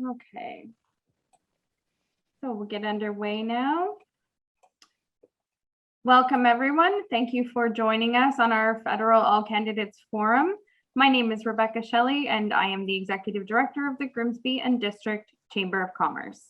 Okay, so we'll get underway now. Welcome, everyone. Thank you for joining us on our Federal All Candidates Forum. My name is Rebecca Shelley, and I am the Executive Director of the Grimsby and District Chamber of Commerce.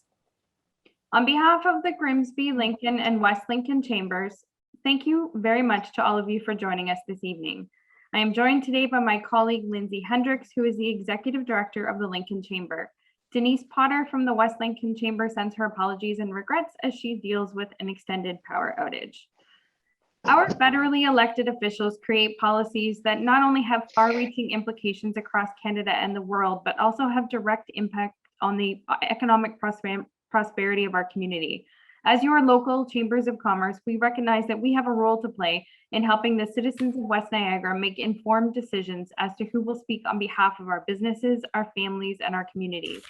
On behalf of the Grimsby, Lincoln, and West Lincoln Chambers, thank you very much to all of you for joining us this evening. I am joined today by my colleague, Lindsay Hendricks, who is the Executive Director of the Lincoln Chamber. Denise Potter from the West Lincoln Chamber sends her apologies and regrets as she deals with an extended power outage. Our federally elected officials create policies that not only have far-reaching implications across Canada and the world, but also have direct impact on the economic prosperity of our community. As your local chambers of commerce, we recognize that we have a role to play in helping the citizens of West Niagara make informed decisions as to who will speak on behalf of our businesses, our families, and our communities.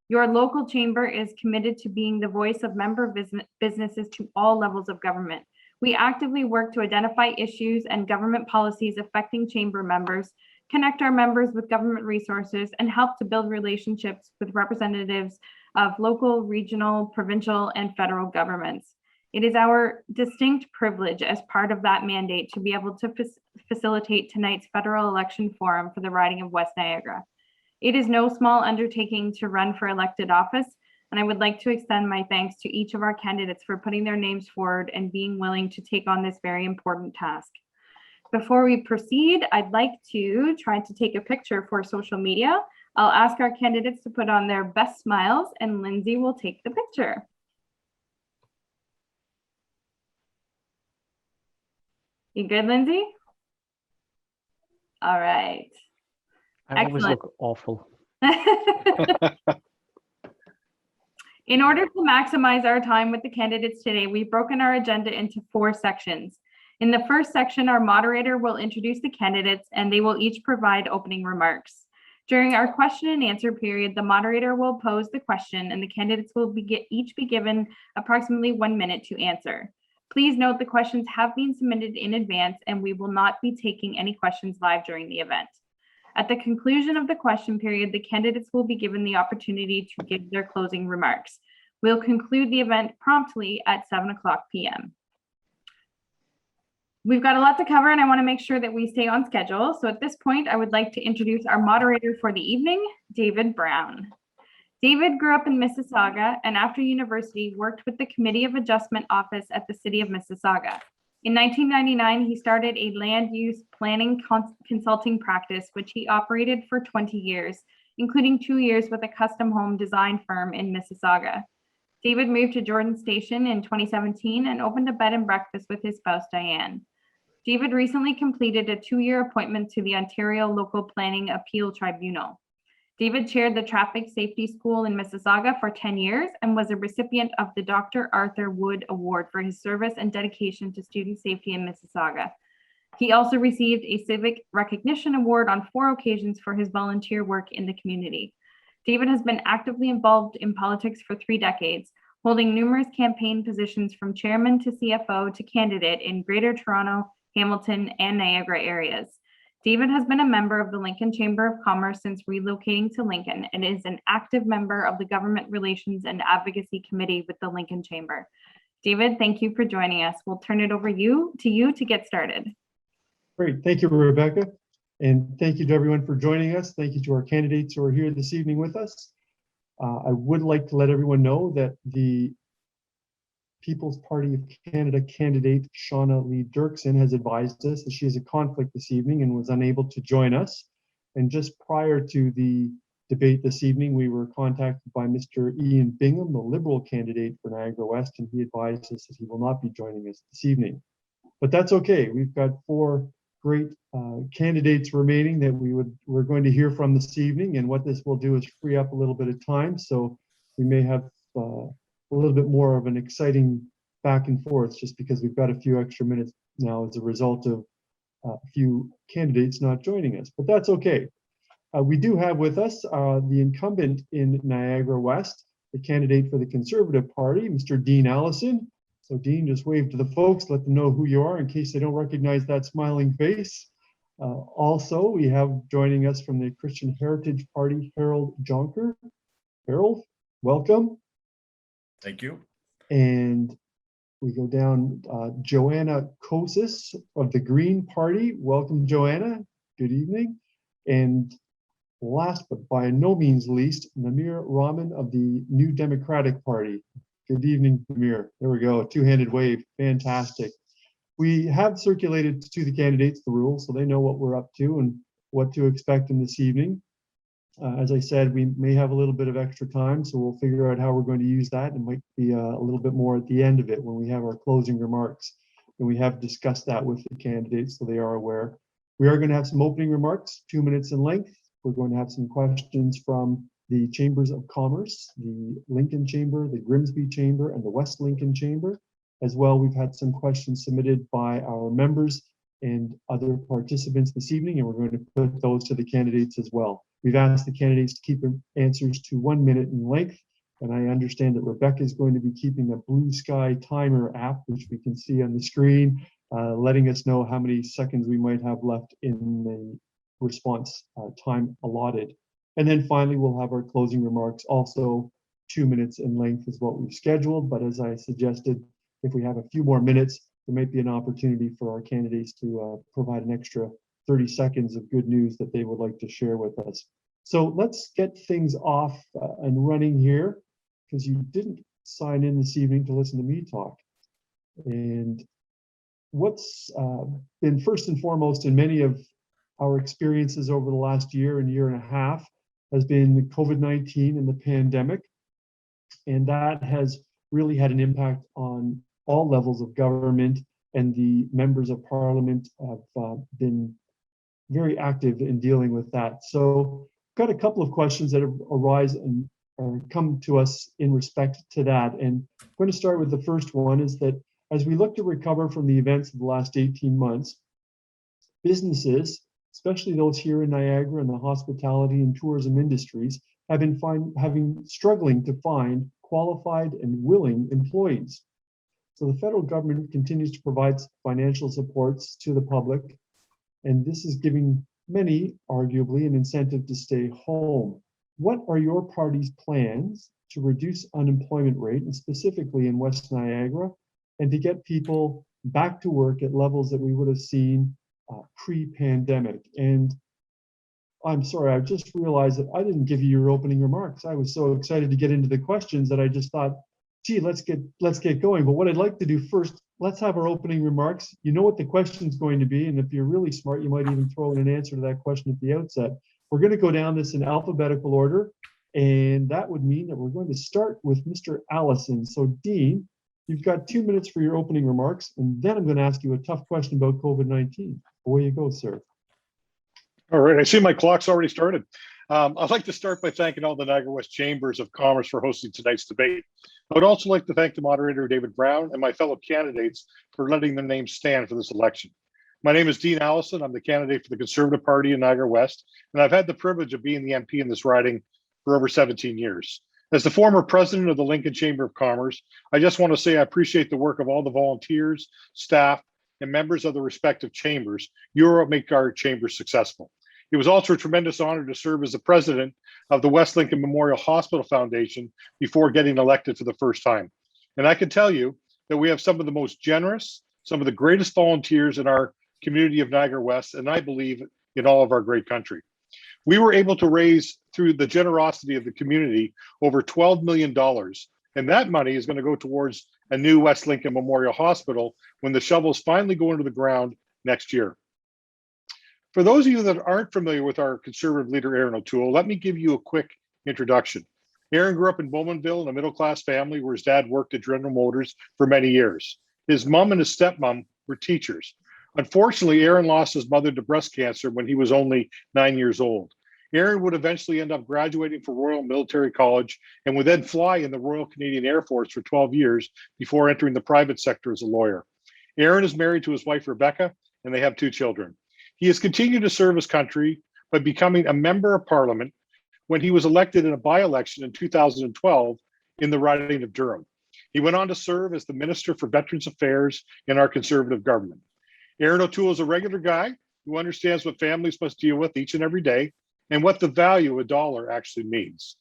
Your local chamber is committed to being the voice of member businesses to all levels of government. We actively work to identify issues and government policies affecting chamber members, connect our members with government resources, and help to build relationships with representatives of local, regional, provincial, and federal governments. It is our distinct privilege as part of that mandate to be able to facilitate tonight's federal election forum for the riding of West Niagara. It is no small undertaking to run for elected office, and I would like to extend my thanks to each of our candidates for putting their names forward and being willing to take on this very important task. Before we proceed, I'd like to try to take a picture for social media. I'll ask our candidates to put on their best smiles, and Lindsay will take the picture. You good, Lindsay? All right. I always look awful. In order to maximize our time with the candidates today, we've broken our agenda into 4 sections. In the first section, our moderator will introduce the candidates and they will each provide opening remarks. During our question and answer period, the moderator will pose the question and the candidates will each be given approximately 1 minute to answer. Please note the questions have been submitted in advance and we will not be taking any questions live during the event. At the conclusion of the question period, the candidates will be given the opportunity to give their closing remarks. We'll conclude the event promptly at 7:00 p.m. We've got a lot to cover and I want to make sure that we stay on schedule. So at this point, I would like to introduce our moderator for the evening, David Brown. David grew up in Mississauga and after university worked with the Committee of Adjustment Office at the City of Mississauga. In 1999, he started a land use planning consulting practice, which he operated for 20 years, including 2 years with a custom home design firm in Mississauga. David moved to Jordan Station in 2017 and opened a bed and breakfast with his spouse, Diane. David recently completed a 2-year appointment to the Ontario Local Planning Appeal Tribunal. David chaired the Traffic Safety School in Mississauga for 10 years and was a recipient of the Dr. Arthur Wood Award for his service and dedication to student safety in Mississauga. He also received a Civic Recognition Award on 4 occasions for his volunteer work in the community. David has been actively involved in politics for 3 decades, holding numerous campaign positions from chairman to CFO to candidate in Greater Toronto, Hamilton, and Niagara areas. David has been a member of the Lincoln Chamber of Commerce since relocating to Lincoln and is an active member of the Government Relations and Advocacy Committee with the Lincoln Chamber. David, thank you for joining us. We'll turn it over to you to get started. Great, thank you, Rebecca. And thank you to everyone for joining us. Thank you to our candidates who are here this evening with us. I would like to let everyone know that the People's Party of Canada candidate, Shauna Lee Dirksen, has advised us that she has a conflict this evening and was unable to join us. And just prior to the debate this evening, we were contacted by Mr. Ian Bingham, the Liberal candidate for Niagara West, and he advised us that he will not be joining us this evening. But that's okay. We've got 4 great candidates remaining that we're going to hear from this evening, and what this will do is free up a little bit of time, so we may have a little bit more of an exciting back and forth just because we've got a few extra minutes now as a result of a few candidates not joining us, but that's okay. We do have with us the incumbent in Niagara West, the candidate for the Conservative Party, Mr. Dean Allison. So Dean, just wave to the folks, let them know who you are in case they don't recognize that smiling face. Also, we have joining us from the Christian Heritage Party, Harold Jonker. Harold, welcome. Thank you. And we go down, Joanna Kosis of the Green Party. Welcome, Joanna. Good evening. And last but by no means least, Namir Rahman of the New Democratic Party. Good evening, Namir. There we go, two-handed wave, fantastic. We have circulated to the candidates the rules so they know what we're up to and what to expect in this evening. As I said, we may have a little bit of extra time, so we'll figure out how we're going to use that. It might be a little bit more at the end of it when we have our closing remarks. And we have discussed that with the candidates so they are aware. We are going to have some opening remarks, 2 minutes in length. We're going to have some questions from the Chambers of Commerce, the Lincoln Chamber, the Grimsby Chamber, and the West Lincoln Chamber. As well, we've had some questions submitted by our members and other participants this evening, and we're going to put those to the candidates as well. We've asked the candidates to keep their answers to 1 minute in length, and I understand that Rebecca is going to be keeping a Blue Sky timer app, which we can see on the screen, letting us know how many seconds we might have left in the response time allotted. And then finally, we'll have our closing remarks, also 2 minutes in length is what we've scheduled, but as I suggested, if we have a few more minutes, there might be an opportunity for our candidates to provide an extra 30 seconds of good news that they would like to share with us. So let's get things off and running here, because you didn't sign in this evening to listen to me talk. And what's been first and foremost in many of our experiences over the last year and year and a half has been COVID-19 and the pandemic. And that has really had an impact on all levels of government, and the members of parliament have been very active in dealing with that. So got a couple of questions that arise and come to us in respect to that. And I'm going to start with the first one, is that as we look to recover from the events of the last 18 months, businesses, especially those here in Niagara and the hospitality and tourism industries, have been struggling to find qualified and willing employees. So the federal government continues to provide financial supports to the public, and this is giving many, arguably, an incentive to stay home. What are your party's plans to reduce unemployment rate, and specifically in West Niagara, and to get people back to work at levels that we would have seen pre-pandemic? And I'm sorry, I just realized that I didn't give you your opening remarks. I was so excited to get into the questions that I just thought, gee, let's get going. But what I'd like to do first, let's have our opening remarks. You know what the question's going to be, and if you're really smart, you might even throw in an answer to that question at the outset. We're going to go down this in alphabetical order, and that would mean that we're going to start with Mr. Allison. So Dean, you've got 2 minutes for your opening remarks, and then I'm going to ask you a tough question about COVID-19. Away you go, sir. All right, I see my clock's already started. I'd like to start by thanking all the Niagara West Chambers of Commerce for hosting tonight's debate. I would also like to thank the moderator, David Brown, and my fellow candidates for letting their names stand for this election. My name is Dean Allison. I'm the candidate for the Conservative Party in Niagara West, and I've had the privilege of being the MP in this riding for over 17 years. As the former president of the Lincoln Chamber of Commerce, I just want to say I appreciate the work of all the volunteers, staff, and members of the respective chambers. You all make our chamber successful. It was also a tremendous honor to serve as the president of the West Lincoln Memorial Hospital Foundation before getting elected for the first time. And I can tell you that we have some of the most generous, some of the greatest volunteers in our community of Niagara West, and I believe in all of our great country. We were able to raise, through the generosity of the community, over $12 million. And that money is going to go towards a new West Lincoln Memorial Hospital when the shovels finally go into the ground next year. For those of you that aren't familiar with our conservative leader, Erin O'Toole, let me give you a quick introduction. Erin grew up in Bowmanville in a middle-class family where his dad worked at General Motors for many years. His mom and his stepmom were teachers. Unfortunately, Erin lost his mother to breast cancer when he was only 9 years old. Erin would eventually end up graduating from Royal Military College and would then fly in the Royal Canadian Air Force for 12 years before entering the private sector as a lawyer. Erin is married to his wife, Rebecca, and they have 2 children. He has continued to serve his country by becoming a member of parliament when he was elected in a by-election in 2012 in the riding of Durham. He went on to serve as the Minister for Veterans Affairs in our Conservative government. Aaron O'Toole is a regular guy who understands what families must deal with each and every day and what the value of a dollar actually means.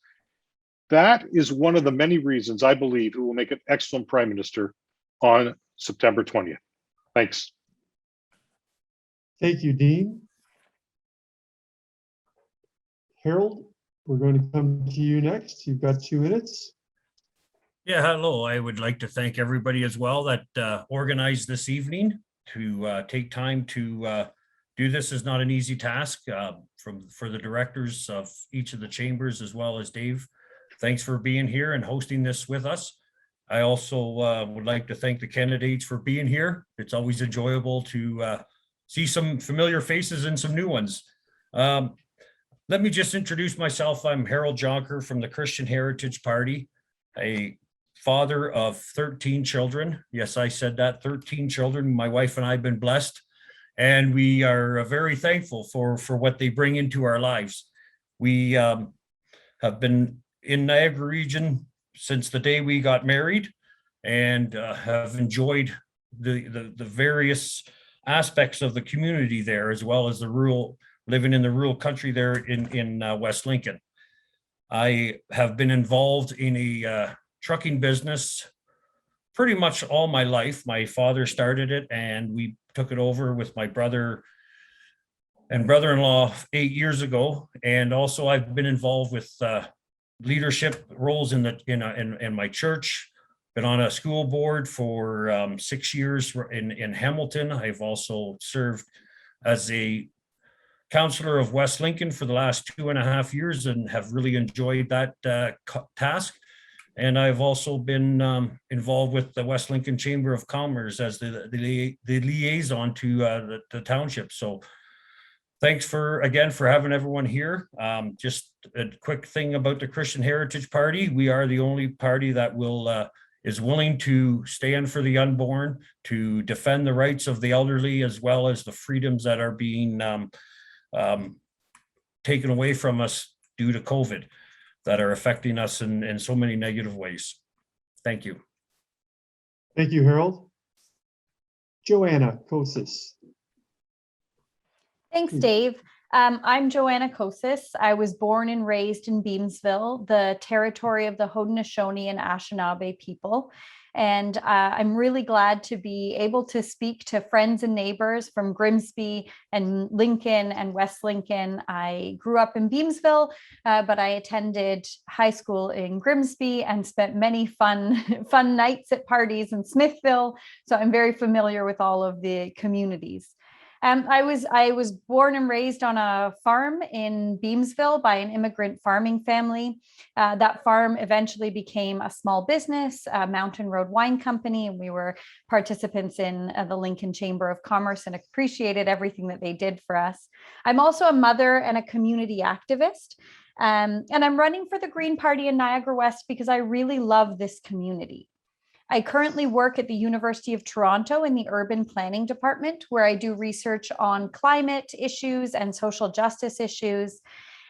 That is one of the many reasons I believe he will make an excellent Prime Minister on September 20th. Thanks. Thank you, Dean. Harold, we're going to come to you next. You've got 2 minutes. Yeah, hello. I would like to thank everybody as well that organized this evening to take time to do this. Is not an easy task for the directors of each of the chambers, as well as Dave. Thanks for being here and hosting this with us. I also would like to thank the candidates for being here. It's always enjoyable to see some familiar faces and some new ones. Let me just introduce myself. I'm Harold Jonker from the Christian Heritage Party, a father of 13 children. Yes, I said that, 13 children. My wife and I have been blessed, and we are very thankful for what they bring into our lives. We have been in Niagara region since the day we got married, and have enjoyed the various aspects of the community there, as well as living in the rural country there in West Lincoln. I have been involved in a trucking business pretty much all my life. My father started it, and we took it over with my brother and brother-in-law 8 years ago. And also I've been involved with leadership roles in my church. Been on a school board for 6 years in Hamilton. I've also served as a counselor of West Lincoln for the last 2.5 years and have really enjoyed that task. And I've also been involved with the West Lincoln Chamber of Commerce as the liaison to the township. So thanks again for having everyone here. Just a quick thing about the Christian Heritage Party. We are the only party that is willing to stand for the unborn, to defend the rights of the elderly, as well as the freedoms that are being taken away from us due to COVID, that are affecting us in so many negative ways. Thank you. Thank you, Harold. Joanna Kosis. Thanks, Dave. I'm Joanna Kosis. I was born and raised in Beamsville, the territory of the Haudenosaunee and Anishinaabe people. And I'm really glad to be able to speak to friends and neighbors from Grimsby and Lincoln and West Lincoln. I grew up in Beamsville, but I attended high school in Grimsby and spent many fun nights at parties in Smithville. So I'm very familiar with all of the communities. I was born and raised on a farm in Beamsville by an immigrant farming family. That farm eventually became a small business, Mountain Road Wine Company, and we were participants in the Lincoln Chamber of Commerce and appreciated everything that they did for us. I'm also a mother and a community activist, and I'm running for the Green Party in Niagara West because I really love this community. I currently work at the University of Toronto in the Urban Planning Department, where I do research on climate issues and social justice issues.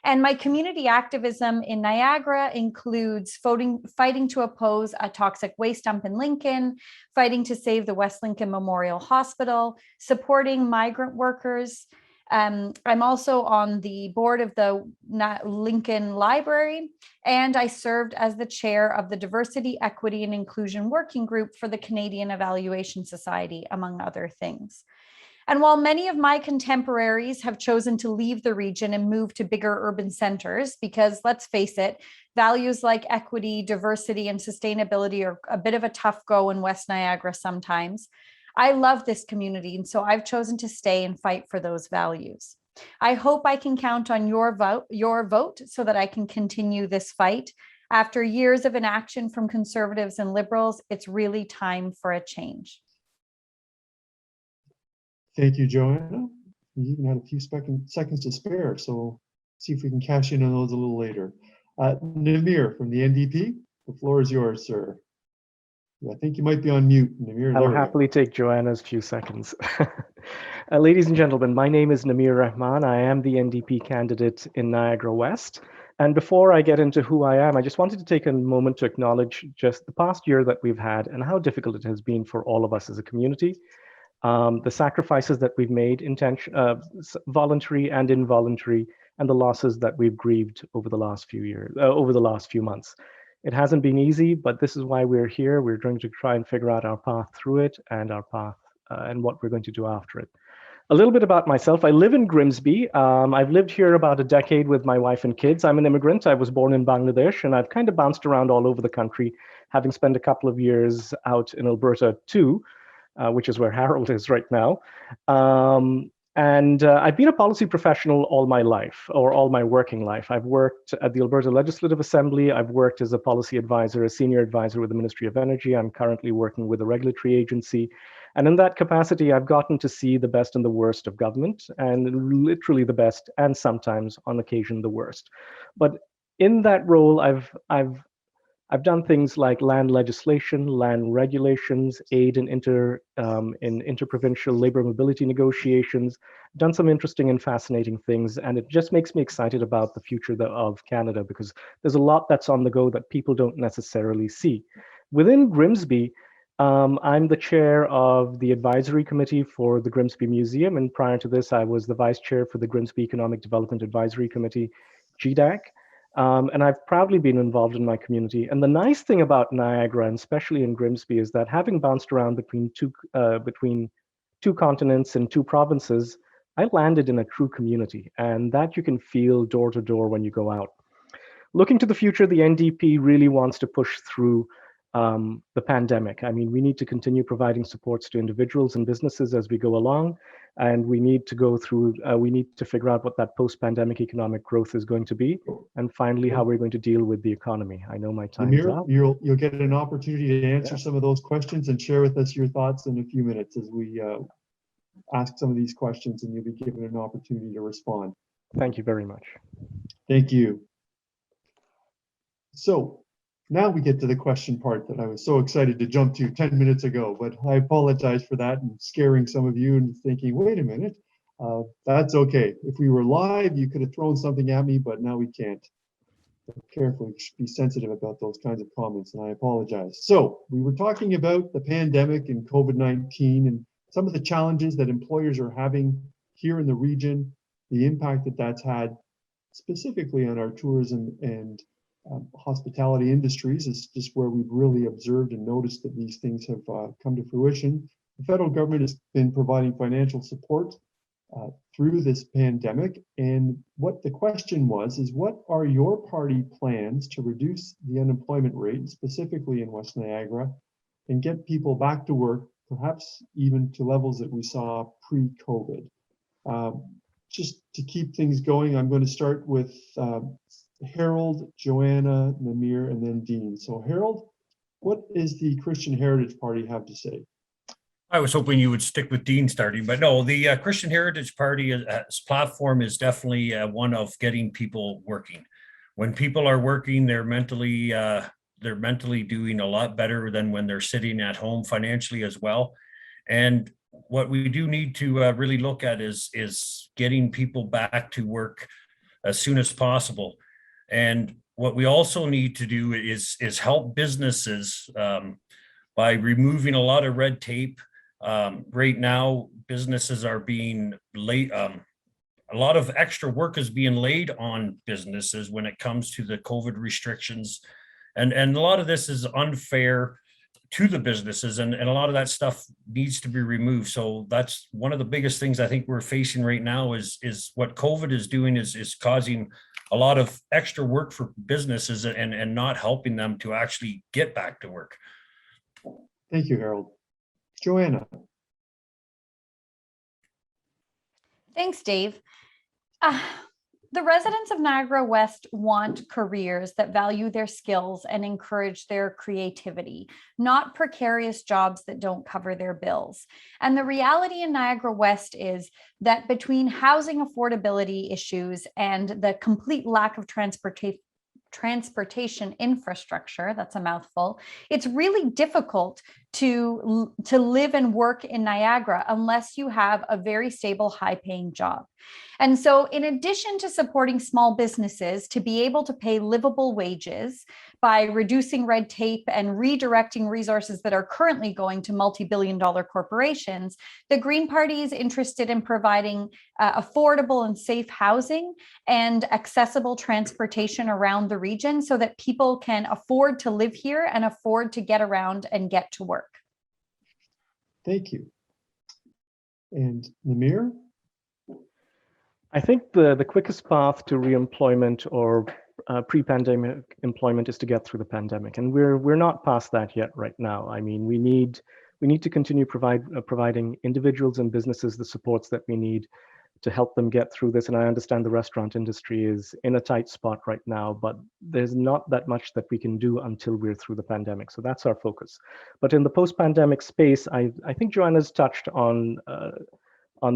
And my community activism in Niagara includes fighting to oppose a toxic waste dump in Lincoln, fighting to save the West Lincoln Memorial Hospital, supporting migrant workers. I'm also on the board of the Lincoln Library, and I served as the chair of the Diversity, Equity, and Inclusion Working Group for the Canadian Evaluation Society, among other things. And while many of my contemporaries have chosen to leave the region and move to bigger urban centers, because let's face it, values like equity, diversity, and sustainability are a bit of a tough go in West Niagara sometimes, I love this community, and so I've chosen to stay and fight for those values. I hope I can count on your vote so that I can continue this fight. After years of inaction from Conservatives and Liberals, it's really time for a change. Thank you, Joanna. You even had a few seconds to spare, so see if we can cash in on those a little later. Namir from the NDP, the floor is yours, sir. I think you might be on mute, Namir. I'll happily take Joanna's few seconds. Ladies and gentlemen, my name is Namir Rahman. I am the NDP candidate in Niagara West. And before I get into who I am, I just wanted to take a moment to acknowledge just the past year that we've had and how difficult it has been for all of us as a community. The sacrifices that we've made, voluntary and involuntary, and the losses that we've grieved over the last few years, over the last few months. It hasn't been easy, but this is why we're here. We're going to try and figure out our path through it and our path and what we're going to do after it. A little bit about myself. I live in Grimsby. I've lived here about a decade with my wife and kids. I'm an immigrant. I was born in Bangladesh, and I've kind of bounced around all over the country, having spent a couple of years out in Alberta too, which is where Harold is right now. I've been a policy professional all my life, or all my working life. I've worked at the Alberta Legislative Assembly. I've worked as a policy advisor, a senior advisor with the Ministry of Energy. I'm currently working with a regulatory agency. And in that capacity, I've gotten to see the best and the worst of government, and literally the best, and sometimes on occasion the worst. But in that role, I've done things like land legislation, land regulations, aid in interprovincial labor mobility negotiations, done some interesting and fascinating things. And it just makes me excited about the future of Canada, because there's a lot that's on the go that people don't necessarily see. Within Grimsby, I'm the chair of the advisory committee for the Grimsby Museum. And prior to this, I was the vice chair for the Grimsby Economic Development Advisory Committee, GDAC. And I've proudly been involved in my community. And the nice thing about Niagara, and especially in Grimsby, is that having bounced around between two continents and two provinces, I landed in a true community, and that you can feel door to door when you go out. Looking to the future, the NDP really wants to push through the pandemic. I mean, we need to continue providing supports to individuals and businesses as we go along, and we need to go through, we need to figure out what that post-pandemic economic growth is going to be, and finally, how we're going to deal with the economy. I know my time's Amir, up. you'll get an opportunity to answer some of those questions and share with us your thoughts in a few minutes as we ask some of these questions, and you'll be given an opportunity to respond. Thank you very much. Thank you. So now we get to the question part that I was so excited to jump to 10 minutes ago, but I apologize for that and scaring some of you and thinking, wait a minute, that's okay. If we were live, you could have thrown something at me, but now we can't. Carefully, be sensitive about those kinds of comments, and I apologize. So we were talking about the pandemic and COVID-19 and some of the challenges that employers are having here in the region, the impact that that's had specifically on our tourism and hospitality industries is just where we've really observed and noticed that these things have come to fruition. The federal government has been providing financial support through this pandemic. And what the question was, is what are your party plans to reduce the unemployment rate, specifically in West Niagara, and get people back to work, perhaps even to levels that we saw pre-COVID? Just to keep things going, I'm going to start with Harold, Joanna, Namir, and then Dean. So Harold, what does the Christian Heritage Party have to say? I was hoping you would stick with Dean starting, but no, the Christian Heritage Party's platform is definitely one of getting people working. When people are working, they're mentally doing a lot better than when they're sitting at home financially as well. And what we do need to really look at is getting people back to work as soon as possible. And what we also need to do is help businesses by removing a lot of red tape. Right now, businesses are being laid, a lot of extra work is being laid on businesses when it comes to the COVID restrictions. And a lot of this is unfair to the businesses, and a lot of that stuff needs to be removed. So that's one of the biggest things I think we're facing right now is what COVID is doing is causing a lot of extra work for businesses and not helping them to actually get back to work. Thank you, Harold. Joanna. Thanks, Dave. The residents of Niagara West want careers that value their skills and encourage their creativity, not precarious jobs that don't cover their bills. And the reality in Niagara West is that between housing affordability issues and the complete lack of transportation transportation infrastructure, that's a mouthful, it's really difficult to live and work in Niagara unless you have a very stable, high-paying job. And so in addition to supporting small businesses to be able to pay livable wages by reducing red tape and redirecting resources that are currently going to multi-billion-dollar corporations, the Green Party is interested in providing affordable and safe housing and accessible transportation around the region so that people can afford to live here and afford to get around and get to work. Thank you. And Namir? I think the quickest path to reemployment or pre-pandemic employment is to get through the pandemic, and we're not past that yet right now. I mean, we need to continue providing individuals and businesses the supports that we need to help them get through this. And I understand the restaurant industry is in a tight spot right now, but there's not that much that we can do until we're through the pandemic. So that's our focus. But in the post-pandemic space, I think Joanna's touched on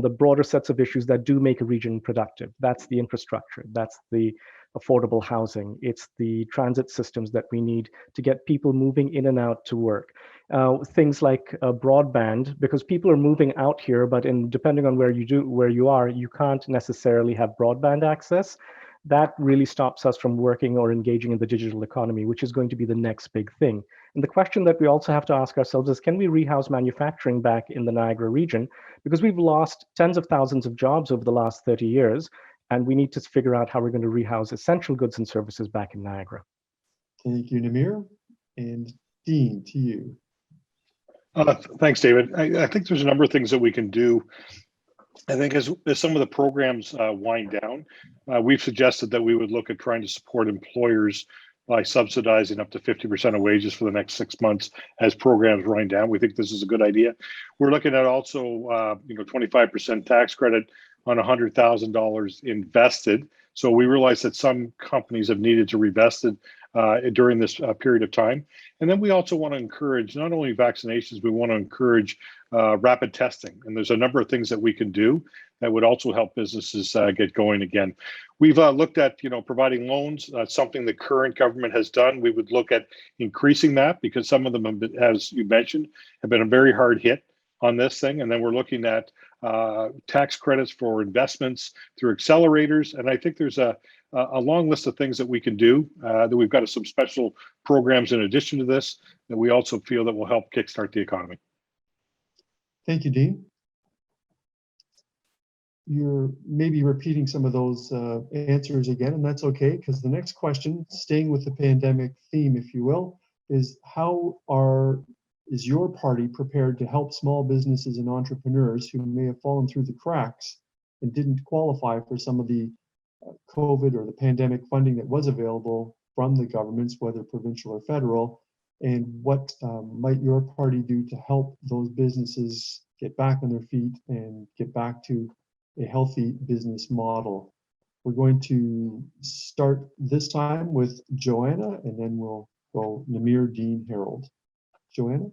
the broader sets of issues that do make a region productive. That's the infrastructure, that's the affordable housing, it's the transit systems that we need to get people moving in and out to work. Things like broadband, because people are moving out here, but depending on where you are, you can't necessarily have broadband access. That really stops us from working or engaging in the digital economy, which is going to be the next big thing. And the question that we also have to ask ourselves is, can we rehouse manufacturing back in the Niagara region? Because we've lost tens of thousands of jobs over the last 30 years, and we need to figure out how we're going to rehouse essential goods and services back in Niagara. Thank you, Namir. And Dean, to you. Thanks, David. I think there's a number of things that we can do. I think as some of the programs wind down, we've suggested that we would look at trying to support employers by subsidizing up to 50% of wages for the next 6 months as programs wind down. We think this is a good idea. We're looking at also 25% tax credit on $100,000 invested. So we realize that some companies have needed to reinvest it during this period of time. And then we also want to encourage not only vaccinations, we want to encourage rapid testing. And there's a number of things that we can do that would also help businesses get going again. We've looked at providing loans, something the current government has done. We would look at increasing that because some of them, have been, as you mentioned, have been a very hard hit on this thing. And then we're looking at tax credits for investments through accelerators. And I think there's a long list of things that we can do, that we've got some special programs in addition to this that we also feel that will help kickstart the economy. Thank you, Dean. You're maybe repeating some of those answers again, and that's okay, because the next question, staying with the pandemic theme, if you will, is how is your party prepared to help small businesses and entrepreneurs who may have fallen through the cracks and didn't qualify for some of the COVID or the pandemic funding that was available from the governments, whether provincial or federal, and what might your party do to help those businesses get back on their feet and get back to a healthy business model? We're going to start this time with Joanna, and then we'll go Namir, Dean, Harold. Joanna?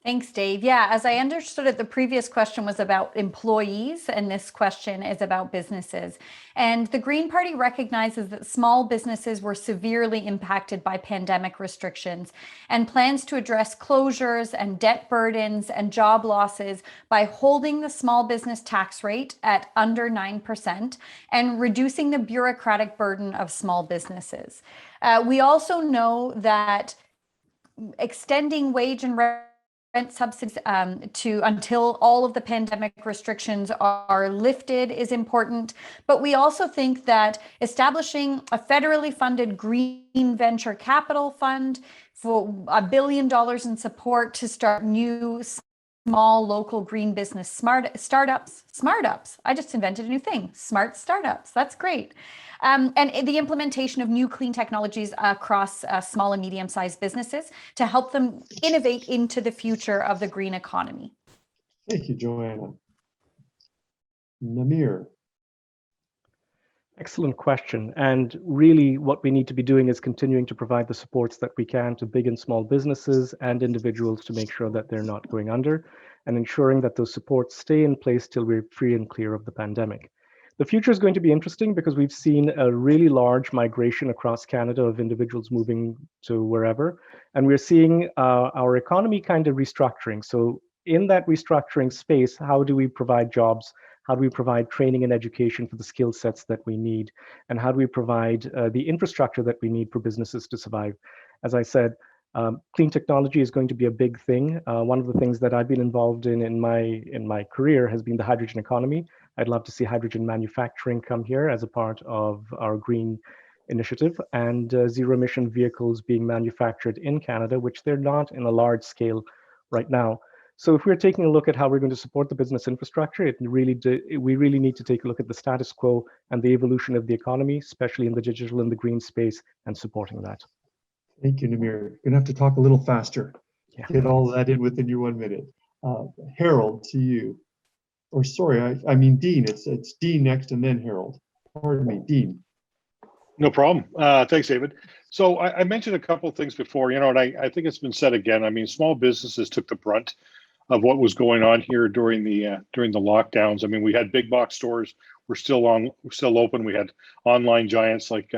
Thanks, Dave. Yeah, as I understood it, the previous question was about employees, and this question is about businesses. And the Green Party recognizes that small businesses were severely impacted by pandemic restrictions and plans to address closures and debt burdens and job losses by holding the small business tax rate at under 9% and reducing the bureaucratic burden of small businesses. We also know that extending wage and rent subsidies until all of the pandemic restrictions are lifted is important. But we also think that establishing a federally funded green venture capital fund for $1 billion in support to start new small local green business startups. I just invented a new thing, smart startups. That's great. And the implementation of new clean technologies across small and medium-sized businesses to help them innovate into the future of the green economy. Thank you, Joanna. Namir. Excellent question. And really what we need to be doing is continuing to provide the supports that we can to big and small businesses and individuals to make sure that they're not going under, and ensuring that those supports stay in place till we're free and clear of the pandemic. The future is going to be interesting because we've seen a really large migration across Canada of individuals moving to wherever, and we're seeing our economy kind of restructuring. So in that restructuring space, how do we provide jobs? How do we provide training and education for the skill sets that we need? And how do we provide the infrastructure that we need for businesses to survive? As I said, clean technology is going to be a big thing. One of the things that I've been involved in my career has been the hydrogen economy. I'd love to see hydrogen manufacturing come here as a part of our green initiative, and zero emission vehicles being manufactured in Canada, which they're not in a large scale right now. So if we're taking a look at how we're going to support the business infrastructure, we really need to take a look at the status quo and the evolution of the economy, especially in the digital and the green space, and supporting that. Thank you, Namir. You're going to have to talk a little faster. Yeah. Get all that in within your 1 minute. Harold, to you. Or sorry, I mean Dean. It's Dean next and then Harold. Pardon me, Dean. No problem. Thanks, David. So I mentioned a couple of things before, and I think it's been said again. I mean, small businesses took the brunt of what was going on here during the lockdowns. I mean, we had big box stores were still open. We had online giants like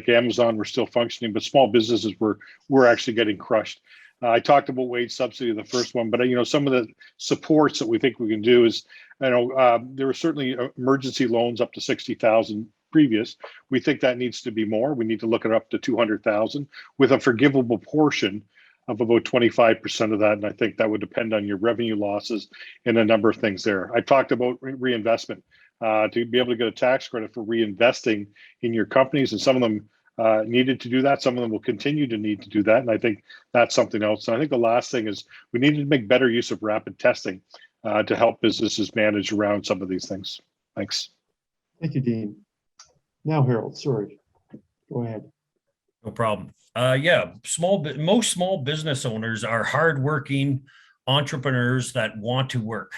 Amazon were still functioning, but small businesses were actually getting crushed. I talked about wage subsidy, the first one, but some of the supports that we think we can do is, there were certainly emergency loans up to 60,000 previous. We think that needs to be more. We need to look at up to 200,000 with a forgivable portion of about 25% of that. And I think that would depend on your revenue losses and a number of things there. I talked about reinvestment, to be able to get a tax credit for reinvesting in your companies. And some of them needed to do that. Some of them will continue to need to do that. And I think that's something else. And I think the last thing is we need to make better use of rapid testing to help businesses manage around some of these things. Thanks. Thank you, Dean. Now, Harold, sorry. Go ahead. No problem. Most small business owners are hardworking entrepreneurs that want to work,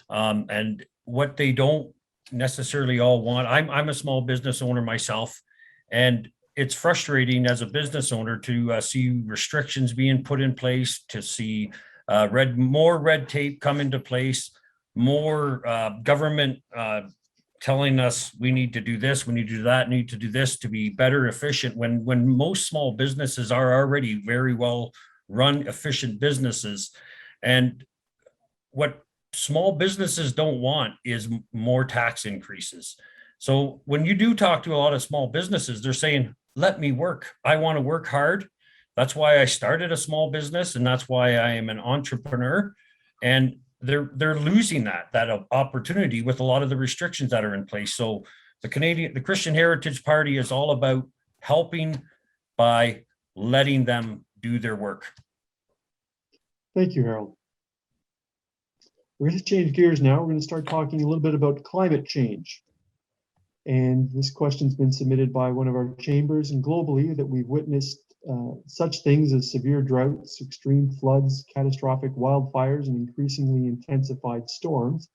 and what they don't necessarily all want. I'm a small business owner myself, and it's frustrating as a business owner to see restrictions being put in place, to see more red tape come into place, more government telling us we need to do this, we need to do that, need to do this to be better efficient, when most small businesses are already very well run, efficient businesses. And what small businesses don't want is more tax increases. So when you do talk to a lot of small businesses, they're saying, let me work. I want to work hard. That's why I started a small business, and that's why I am an entrepreneur. And they're losing that opportunity with a lot of the restrictions that are in place. So the Christian Heritage Party is all about helping by letting them do their work. Thank you, Harold. We're going to change gears now. We're going to start talking a little bit about climate change. And this question's been submitted by one of our chambers, and globally that we've witnessed such things as severe droughts, extreme floods, catastrophic wildfires, and increasingly intensified storms,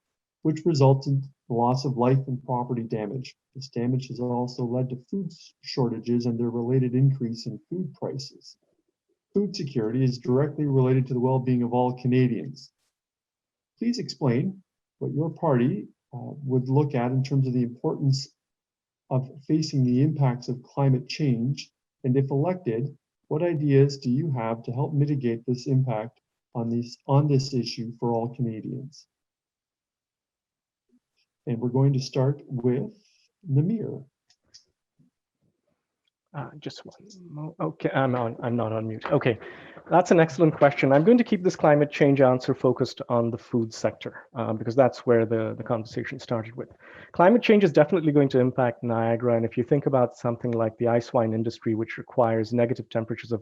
which result in the loss of life and property damage. This damage has also led to food shortages and their related increase in food prices. Food security is directly related to the well-being of all Canadians. Please explain what your party would look at in terms of the importance of facing the impacts of climate change, and if elected, what ideas do you have to help mitigate this impact on this issue for all Canadians? And we're going to start with Namir. Just one. Okay, I'm not on mute. Okay, that's an excellent question. I'm going to keep this climate change answer focused on the food sector because that's where the conversation started with. Climate change is definitely going to impact Niagara, and if you think about something like the ice wine industry, which requires negative temperatures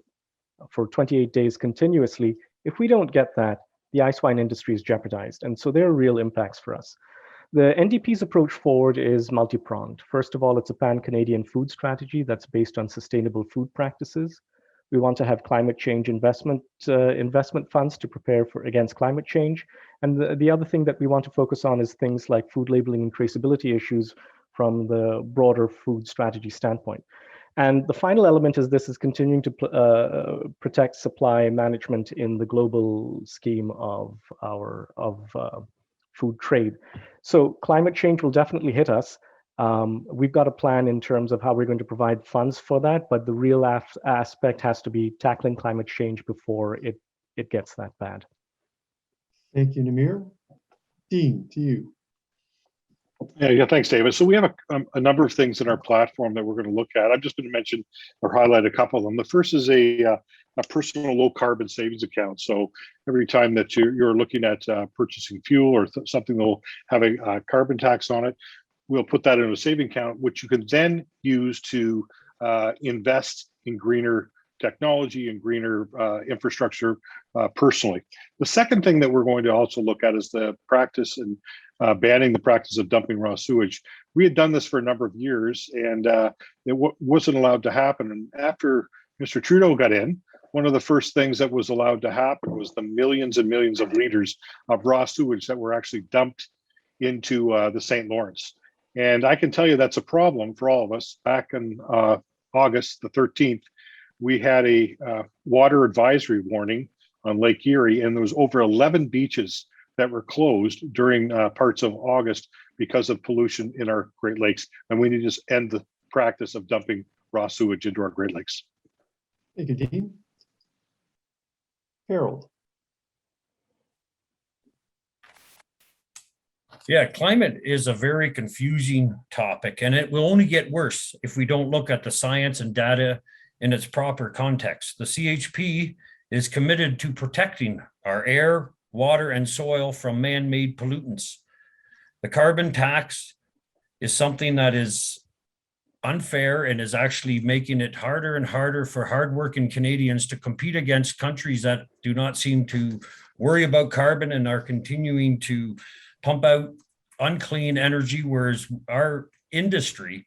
for 28 days continuously, if we don't get that, the ice wine industry is jeopardized, and so there are real impacts for us. The NDP's approach forward is multi-pronged. First of all, it's a pan-Canadian food strategy that's based on sustainable food practices. We want to have climate change investment funds to prepare against climate change. And the other thing that we want to focus on is things like food labeling and traceability issues from the broader food strategy standpoint. And the final element is continuing to protect supply management in the global scheme of food trade. So climate change will definitely hit us. We've got a plan in terms of how we're going to provide funds for that, but the real aspect has to be tackling climate change before it gets that bad. Thank you, Namir. Dean, to you. Yeah, thanks, David. So we have a number of things in our platform that we're going to look at. I'm just going to mention or highlight a couple of them. The first is a personal low carbon savings account. So every time that you're looking at purchasing fuel or something that will have a carbon tax on it, we'll put that in a saving account, which you can then use to invest in greener technology and greener infrastructure personally. The second thing that we're going to also look at is the practice and banning the practice of dumping raw sewage. We had done this for a number of years, and it wasn't allowed to happen. And after Mr. Trudeau got in, one of the first things that was allowed to happen was the millions and millions of liters of raw sewage that were actually dumped into the St. Lawrence. And I can tell you that's a problem for all of us. Back in August the 13th, we had a water advisory warning on Lake Erie, and there was over 11 beaches that were closed during parts of August because of pollution in our Great Lakes. And we need to just end the practice of dumping raw sewage into our Great Lakes. Thank you, Dean. Harold. Yeah, climate is a very confusing topic, and it will only get worse if we don't look at the science and data in its proper context. The CHP is committed to protecting our air, water, and soil from man-made pollutants. The carbon tax is something that is unfair and is actually making it harder and harder for hardworking Canadians to compete against countries that do not seem to worry about carbon and are continuing to pump out unclean energy, whereas our industry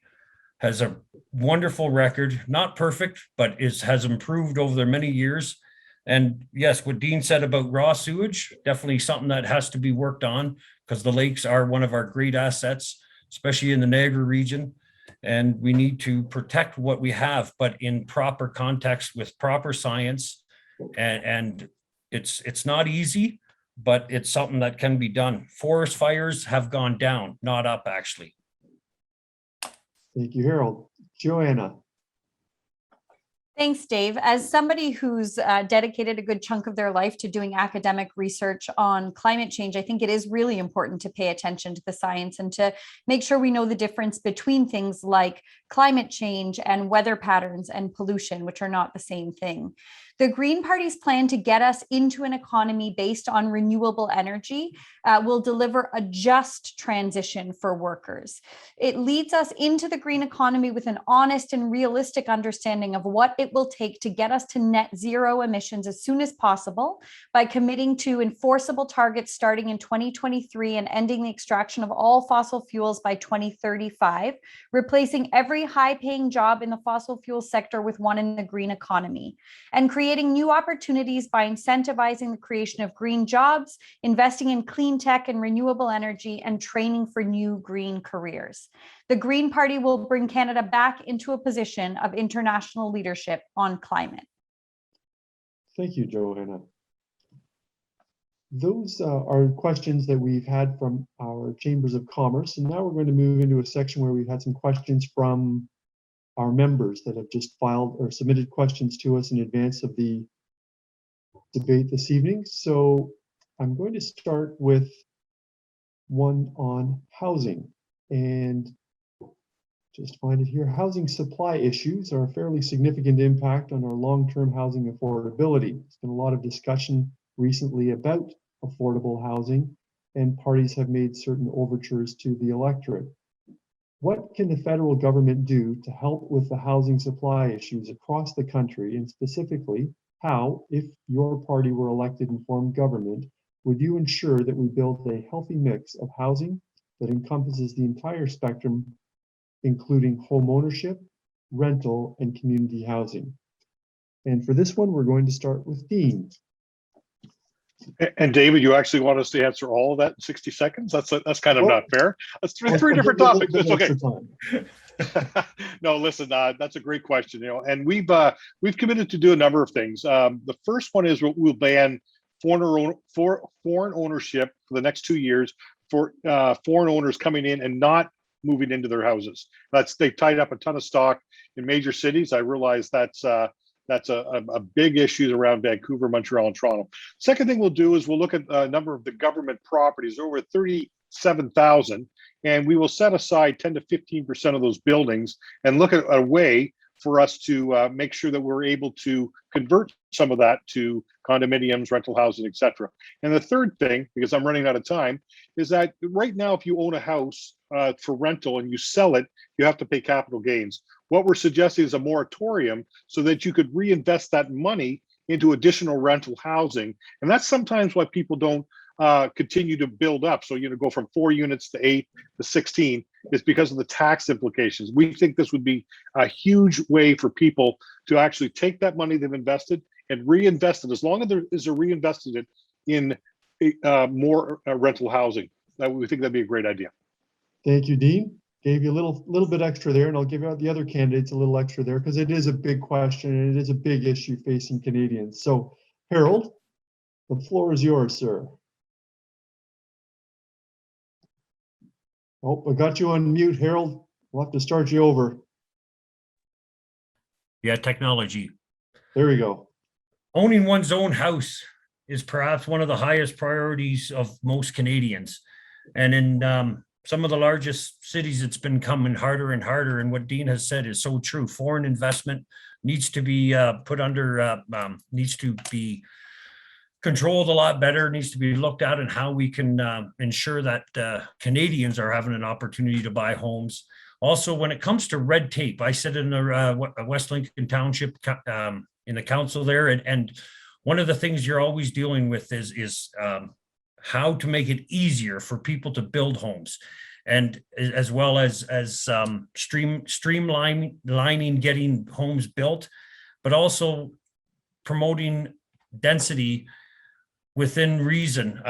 has a wonderful record, not perfect, but has improved over the many years. And yes, what Dean said about raw sewage, definitely something that has to be worked on, because the lakes are one of our great assets, especially in the Niagara region. And we need to protect what we have, but in proper context with proper science. And it's not easy, but it's something that can be done. Forest fires have gone down, not up, actually. Thank you, Harold. Joanna. Thanks, Dave. As somebody who's dedicated a good chunk of their life to doing academic research on climate change, I think it is really important to pay attention to the science and to make sure we know the difference between things like climate change and weather patterns and pollution, which are not the same thing. The Green Party's plan to get us into an economy based on renewable energy will deliver a just transition for workers. It leads us into the green economy with an honest and realistic understanding of what it will take to get us to net zero emissions as soon as possible by committing to enforceable targets starting in 2023 and ending the extraction of all fossil fuels by 2035, replacing every high-paying job in the fossil fuel sector with one in the green economy, and creating new opportunities by incentivizing the creation of green jobs, investing in clean tech and renewable energy, and training for new green careers. The Green Party will bring Canada back into a position of international leadership on climate. Thank you, Joanna. Those are questions that we've had from our chambers of commerce. And now we're going to move into a section where we've had some questions from our members that have just filed or submitted questions to us in advance of the debate this evening. So I'm going to start with one on housing, and just find it here. Housing supply issues are a fairly significant impact on our long-term housing affordability. There's been a lot of discussion recently about affordable housing, and parties have made certain overtures to the electorate. What can the federal government do to help with the housing supply issues across the country, and specifically, how, if your party were elected and formed government, would you ensure that we build a healthy mix of housing that encompasses the entire spectrum, including home ownership, rental, and community housing? And for this one, we're going to start with Dean. And David, you actually want us to answer all of that in 60 seconds? That's kind of not fair. That's three different topics. That's okay. No, listen, that's a great question. You know, and we've committed to do a number of things. The first one is we'll ban foreign ownership for the next 2 years for foreign owners coming in and not moving into their houses. They've tied up a ton of stock in major cities. I realize that's a big issue around Vancouver, Montreal, and Toronto. Second thing we'll do is we'll look at a number of the government properties, over 37,000, and we will set aside 10 to 15% of those buildings and look at a way for us to make sure that we're able to convert some of that to condominiums, rental housing, et cetera. And the third thing, because I'm running out of time, is that right now, if you own a house for rental and you sell it, you have to pay capital gains. What we're suggesting is a moratorium so that you could reinvest that money into additional rental housing. And that's sometimes why people don't continue to build up. So, go from 4 units to 8 to 16 is because of the tax implications. We think this would be a huge way for people to actually take that money they've invested and reinvest it, as long as there is a reinvested it in more rental housing. We think that'd be a great idea. Thank you, Dean. Gave you a little bit extra there, and I'll give out the other candidates a little extra there because it is a big question and it is a big issue facing Canadians. So, Harold, the floor is yours, sir. Oh, I got you on mute, Harold. We'll have to start you over. Yeah, technology. There we go. Owning one's own house is perhaps one of the highest priorities of most Canadians. And in some of the largest cities, it's been coming harder and harder. And what Dean has said is so true. Foreign investment needs to be put under, needs to be controlled a lot better, needs to be looked at, and how we can ensure that Canadians are having an opportunity to buy homes. Also, when it comes to red tape, I sit in the West Lincoln Township in the council there, and one of the things you're always dealing with is how to make it easier for people to build homes, and as well as streamlining getting homes built, but also promoting density within reason.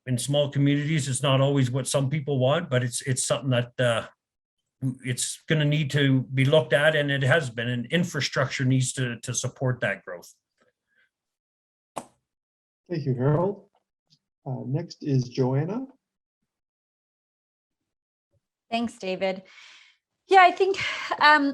In small communities, it's not always what some people want, but it's something that it's going to need to be looked at, and it has been, and infrastructure needs to support that growth. Thank you, Harold. Next is Joanna. Thanks, David. Yeah, I think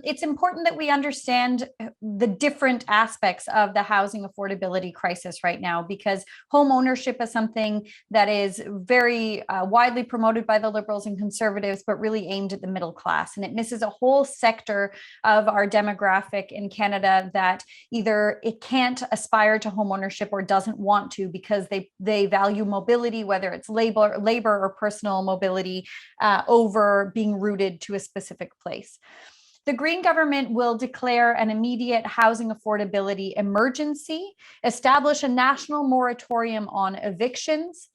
it's important that we understand the different aspects of the housing affordability crisis right now, because home ownership is something that is very widely promoted by the Liberals and Conservatives, but really aimed at the middle class. And it misses a whole sector of our demographic in Canada that either it can't aspire to home ownership or doesn't want to because they value mobility, whether it's labor or personal mobility, over being rooted to a specific place. The Green government will declare an immediate housing affordability emergency, establish a national moratorium on evictions,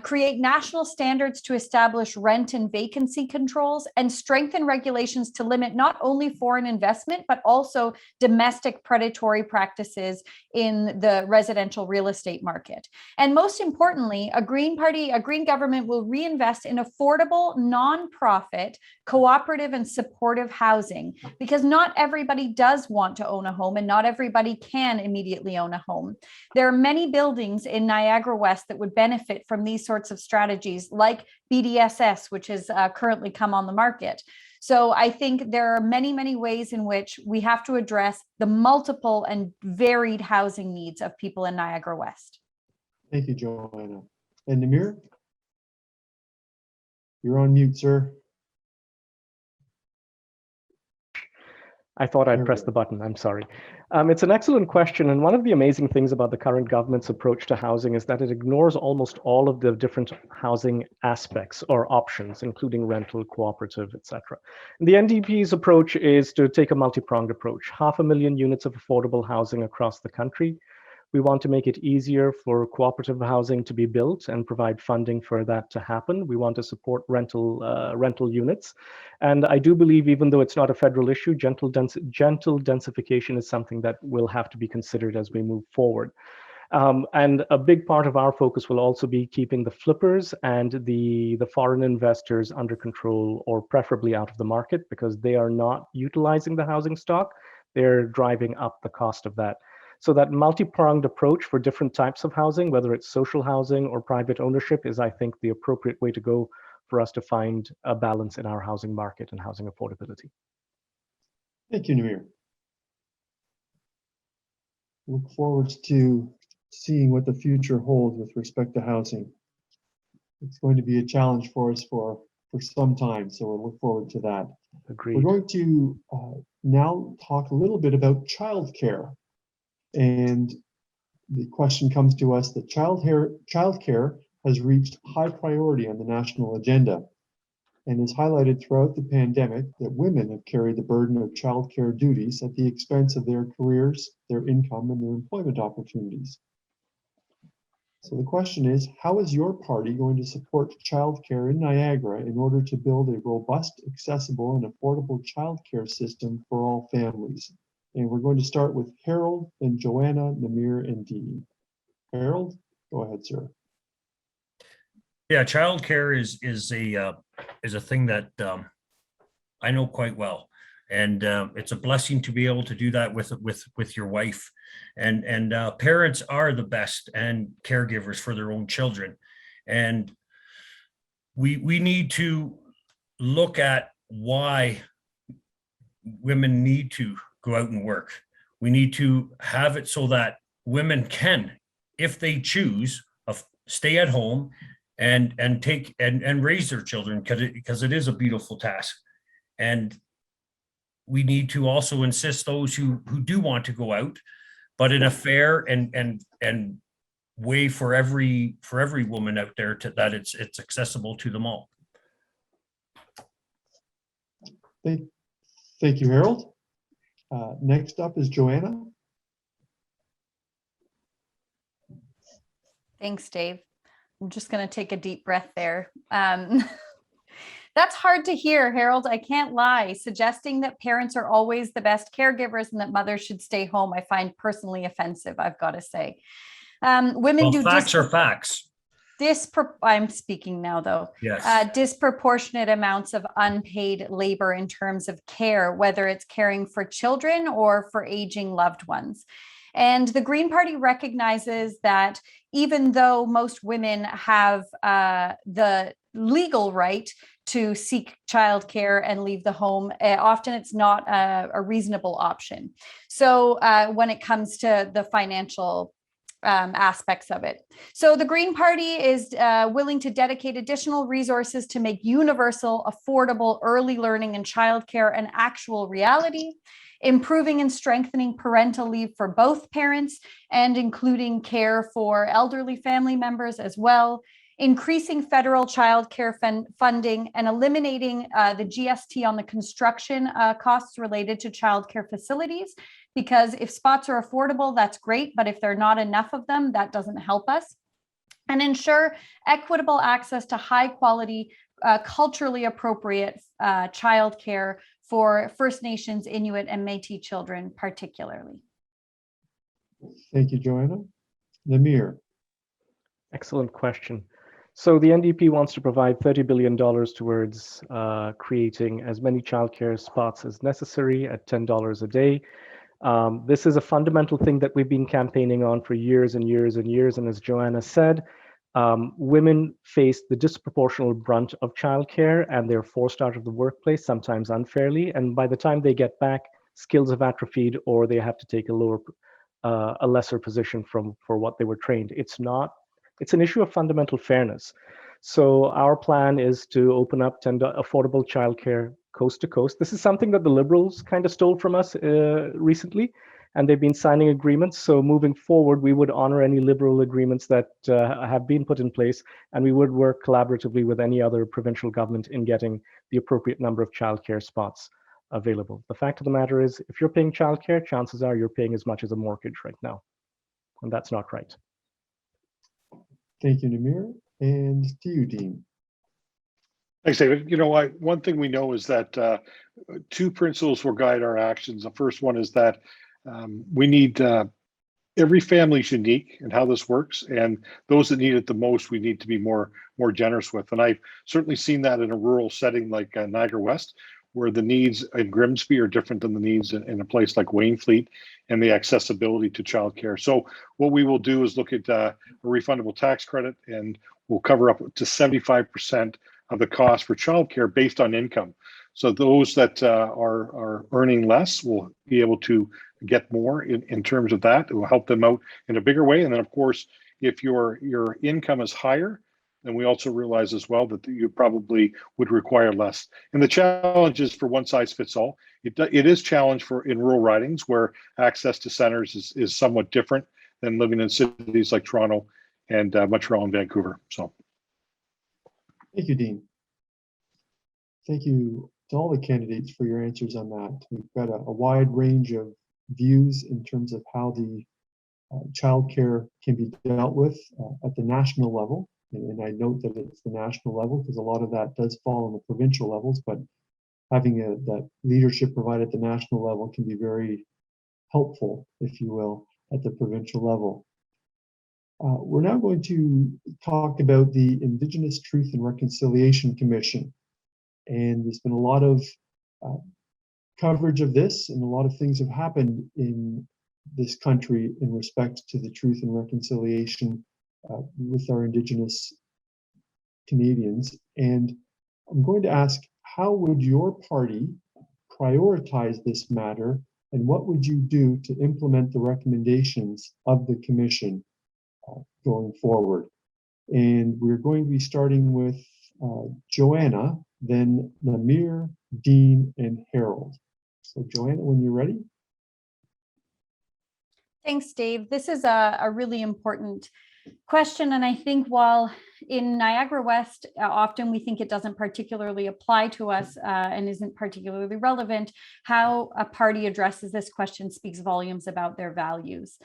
create national standards to establish rent and vacancy controls, and strengthen regulations to limit not only foreign investment, but also domestic predatory practices in the residential real estate market. And most importantly, a Green government will reinvest in affordable, nonprofit, cooperative, and supportive housing, because not everybody does want to own a home and not everybody can immediately own a home. There are many buildings in Niagara West that would benefit from these sorts of strategies, like BDSS, which has currently come on the market. So I think there are many, many ways in which we have to address the multiple and varied housing needs of people in Niagara West. Thank you, Joanna. And Namir, you're on mute, sir. I thought I'd press the button. I'm sorry. It's an excellent question. And one of the amazing things about the current government's approach to housing is that it ignores almost all of the different housing aspects or options, including rental, cooperative, etc. And the NDP's approach is to take a multi-pronged approach. 500,000 units of affordable housing across the country. We want to make it easier for cooperative housing to be built and provide funding for that to happen. We want to support rental units. And I do believe, even though it's not a federal issue, gentle densification is something that will have to be considered as we move forward. And a big part of our focus will also be keeping the flippers and the foreign investors under control, or preferably out of the market, because they are not utilizing the housing stock. They're driving up the cost of that. So that multi-pronged approach for different types of housing, whether it's social housing or private ownership, is, I think, the appropriate way to go for us to find a balance in our housing market and housing affordability. Thank you, Namir. Look forward to seeing what the future holds with respect to housing. It's going to be a challenge for us for some time, so we'll look forward to that. Agreed. We're going to now talk a little bit about childcare. And the question comes to us that childcare has reached high priority on the national agenda and is highlighted throughout the pandemic that women have carried the burden of childcare duties at the expense of their careers, their income, and their employment opportunities. So the question is, how is your party going to support childcare in Niagara in order to build a robust, accessible, and affordable childcare system for all families? And we're going to start with Harold, then Joanna, Namir, and Dean. Harold, go ahead, sir. Yeah, childcare is a thing that I know quite well, and it's a blessing to be able to do that with your wife. And parents are the best and caregivers for their own children, and we need to look at why women need to go out and work. We need to have it so that women can, if they choose, stay at home and raise their children, because it is a beautiful task. And we need to also insist those who do want to go out, but in a fair and way for every woman out there that it's accessible to them all. Thank you, Harold. Next up is Joanna. Thanks, Dave. I'm just going to take a deep breath there. That's hard to hear, Harold. I can't lie. Suggesting that parents are always the best caregivers and that mothers should stay home, I find personally offensive, I've got to say. Women do facts are facts. I'm speaking now, though. Yes. Disproportionate amounts of unpaid labor in terms of care, whether it's caring for children or for aging loved ones. And the Green Party recognizes that even though most women have the legal right to seek childcare and leave the home, often it's not a reasonable option. So when it comes to the financial aspects of it. So the Green Party is willing to dedicate additional resources to make universal, affordable early learning and childcare an actual reality, improving and strengthening parental leave for both parents and including care for elderly family members as well, increasing federal childcare funding and eliminating the GST on the construction costs related to childcare facilities. Because if spots are affordable, that's great, but if there are not enough of them, that doesn't help us. And ensure equitable access to high quality, culturally appropriate childcare for First Nations, Inuit, and Métis children particularly. Thank you, Joanna. Namir. Excellent question. So the NDP wants to provide $30 billion towards creating as many childcare spots as necessary at $10 a day. This is a fundamental thing that we've been campaigning on for years and years and years. And as Joanna said, women face the disproportionate brunt of childcare and they're forced out of the workplace, sometimes unfairly. And by the time they get back, skills have atrophied or they have to take a lesser position for what they were trained. It's an issue of fundamental fairness. So our plan is to open up affordable childcare coast to coast. This is something that the Liberals kind of stole from us recently, and they've been signing agreements. So moving forward, we would honor any Liberal agreements that have been put in place, and we would work collaboratively with any other provincial government in getting the appropriate number of childcare spots available. The fact of the matter is, if you're paying childcare, chances are you're paying as much as a mortgage right now, and that's not right. Thank you, Namir. And to you, Dean. Thanks, David. One thing we know is that two principles will guide our actions. The first one is that we need every family is unique in how this works, and those that need it the most, we need to be more generous with. And I've certainly seen that in a rural setting like Niagara West, where the needs in Grimsby are different than the needs in a place like Wainfleet and the accessibility to childcare. So what we will do is look at a refundable tax credit, and we'll cover up to 75% of the cost for childcare based on income. So those that are earning less will be able to get more in terms of that. It will help them out in a bigger way. And then, of course, if your income is higher, then we also realize as well that you probably would require less. And the challenge is for one size fits all. It is challenge for in rural ridings where access to centers is somewhat different than living in cities like Toronto and Montreal and Vancouver. So, Thank you, Dean. Thank you to all the candidates for your answers on that. We've got a wide range of views in terms of how the childcare can be dealt with at the national level. And I note that it's the national level because a lot of that does fall on the provincial levels, but having that leadership provided at the national level can be very helpful, if you will, at the provincial level. We're now going to talk about the Indigenous Truth and Reconciliation Commission. And there's been a lot of coverage of this, and a lot of things have happened in this country in respect to the truth and reconciliation with our Indigenous Canadians. And I'm going to ask, how would your party prioritize this matter, and what would you do to implement the recommendations of the commission going forward? And we're going to be starting with Joanna, then Namir, Dean, and Harold. So Joanna, when you're ready. Thanks, Dave. This is a really important question. And I think while in Niagara West, often we think it doesn't particularly apply to us and isn't particularly relevant, how a party addresses this question speaks volumes about their values.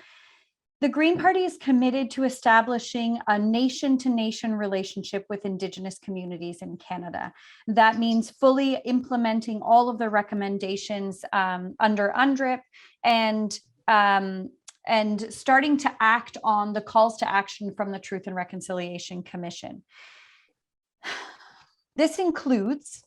The Green Party is committed to establishing a nation-to-nation relationship with Indigenous communities in Canada. That means fully implementing all of the recommendations under UNDRIP and starting to act on the calls to action from the Truth and Reconciliation Commission. This includes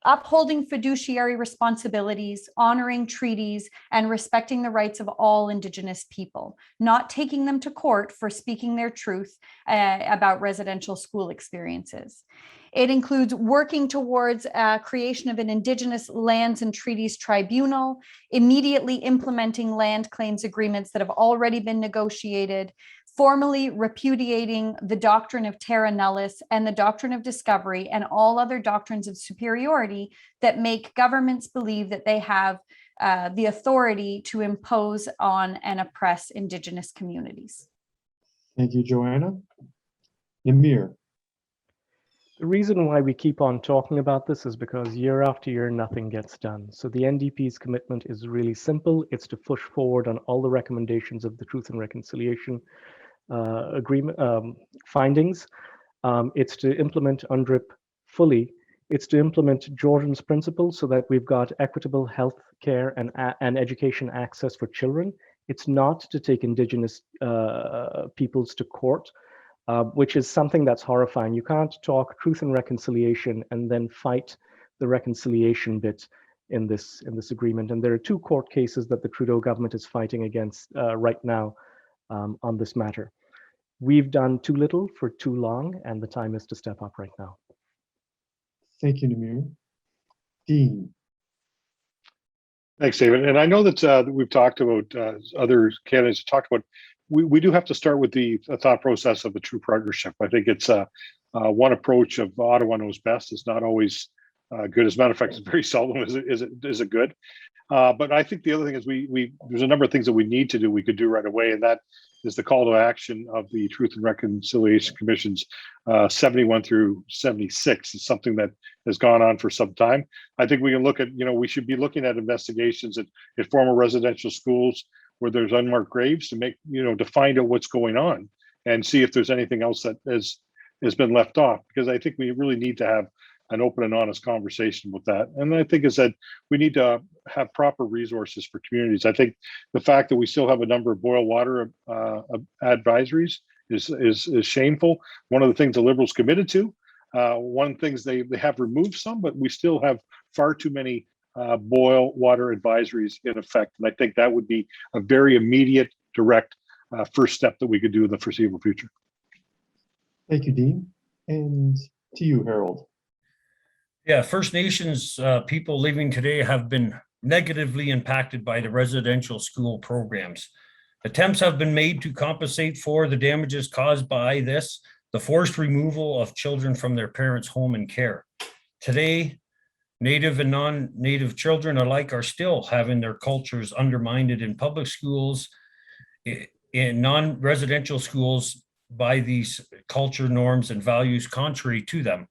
upholding fiduciary responsibilities, honoring treaties, and respecting the rights of all Indigenous people, not taking them to court for speaking their truth about residential school experiences. It includes working towards creation of an Indigenous Lands and Treaties Tribunal, immediately implementing land claims agreements that have already been negotiated, formally repudiating the doctrine of terra nullius and the doctrine of discovery and all other doctrines of superiority that make governments believe that they have the authority to impose on and oppress Indigenous communities. Thank you, Joanna. Namir. The reason why we keep on talking about this is because year after year, nothing gets done. So the NDP's commitment is really simple. It's to push forward on all the recommendations of the Truth and Reconciliation agreement findings. It's to implement UNDRIP fully. It's to implement Jordan's principles so that we've got equitable health care and education access for children. It's not to take Indigenous peoples to court, which is something that's horrifying. You can't talk truth and reconciliation and then fight the reconciliation bit in this agreement. And there are two court cases that the Trudeau government is fighting against right now on this matter. We've done too little for too long, and the time is to step up right now. Thank you, Namir. Dean. Thanks, David. And I know that we've talked about other candidates talked about. We do have to start with the thought process of the true partnership. I think it's one approach of Ottawa knows best. It's not always good. As a matter of fact, it's very seldom is it good. But I think the other thing is there's a number of things that we need to do. We could do right away, and that is the call to action of the Truth and Reconciliation Commission's 71 through 76. It's something that has gone on for some time. I think we can look at, we should be looking at investigations at former residential schools where there's unmarked graves to make, to find out what's going on and see if there's anything else that has been left off, because I think we really need to have an open and honest conversation with that. And I think is that we need to have proper resources for communities. I think the fact that we still have a number of boil water advisories is shameful. One of the things the Liberals committed to, one things they have removed some, but we still have far too many boil water advisories in effect. And I think that would be a very immediate, direct first step that we could do in the foreseeable future. Thank you, Dean. And to you, Harold. Yeah, First Nations people living today have been negatively impacted by the residential school programs. Attempts have been made to compensate for the damages caused by this, the forced removal of children from their parents' home and care. Today, Native and non-Native children alike are still having their cultures undermined in public schools, in non-residential schools by these culture norms and values contrary to them.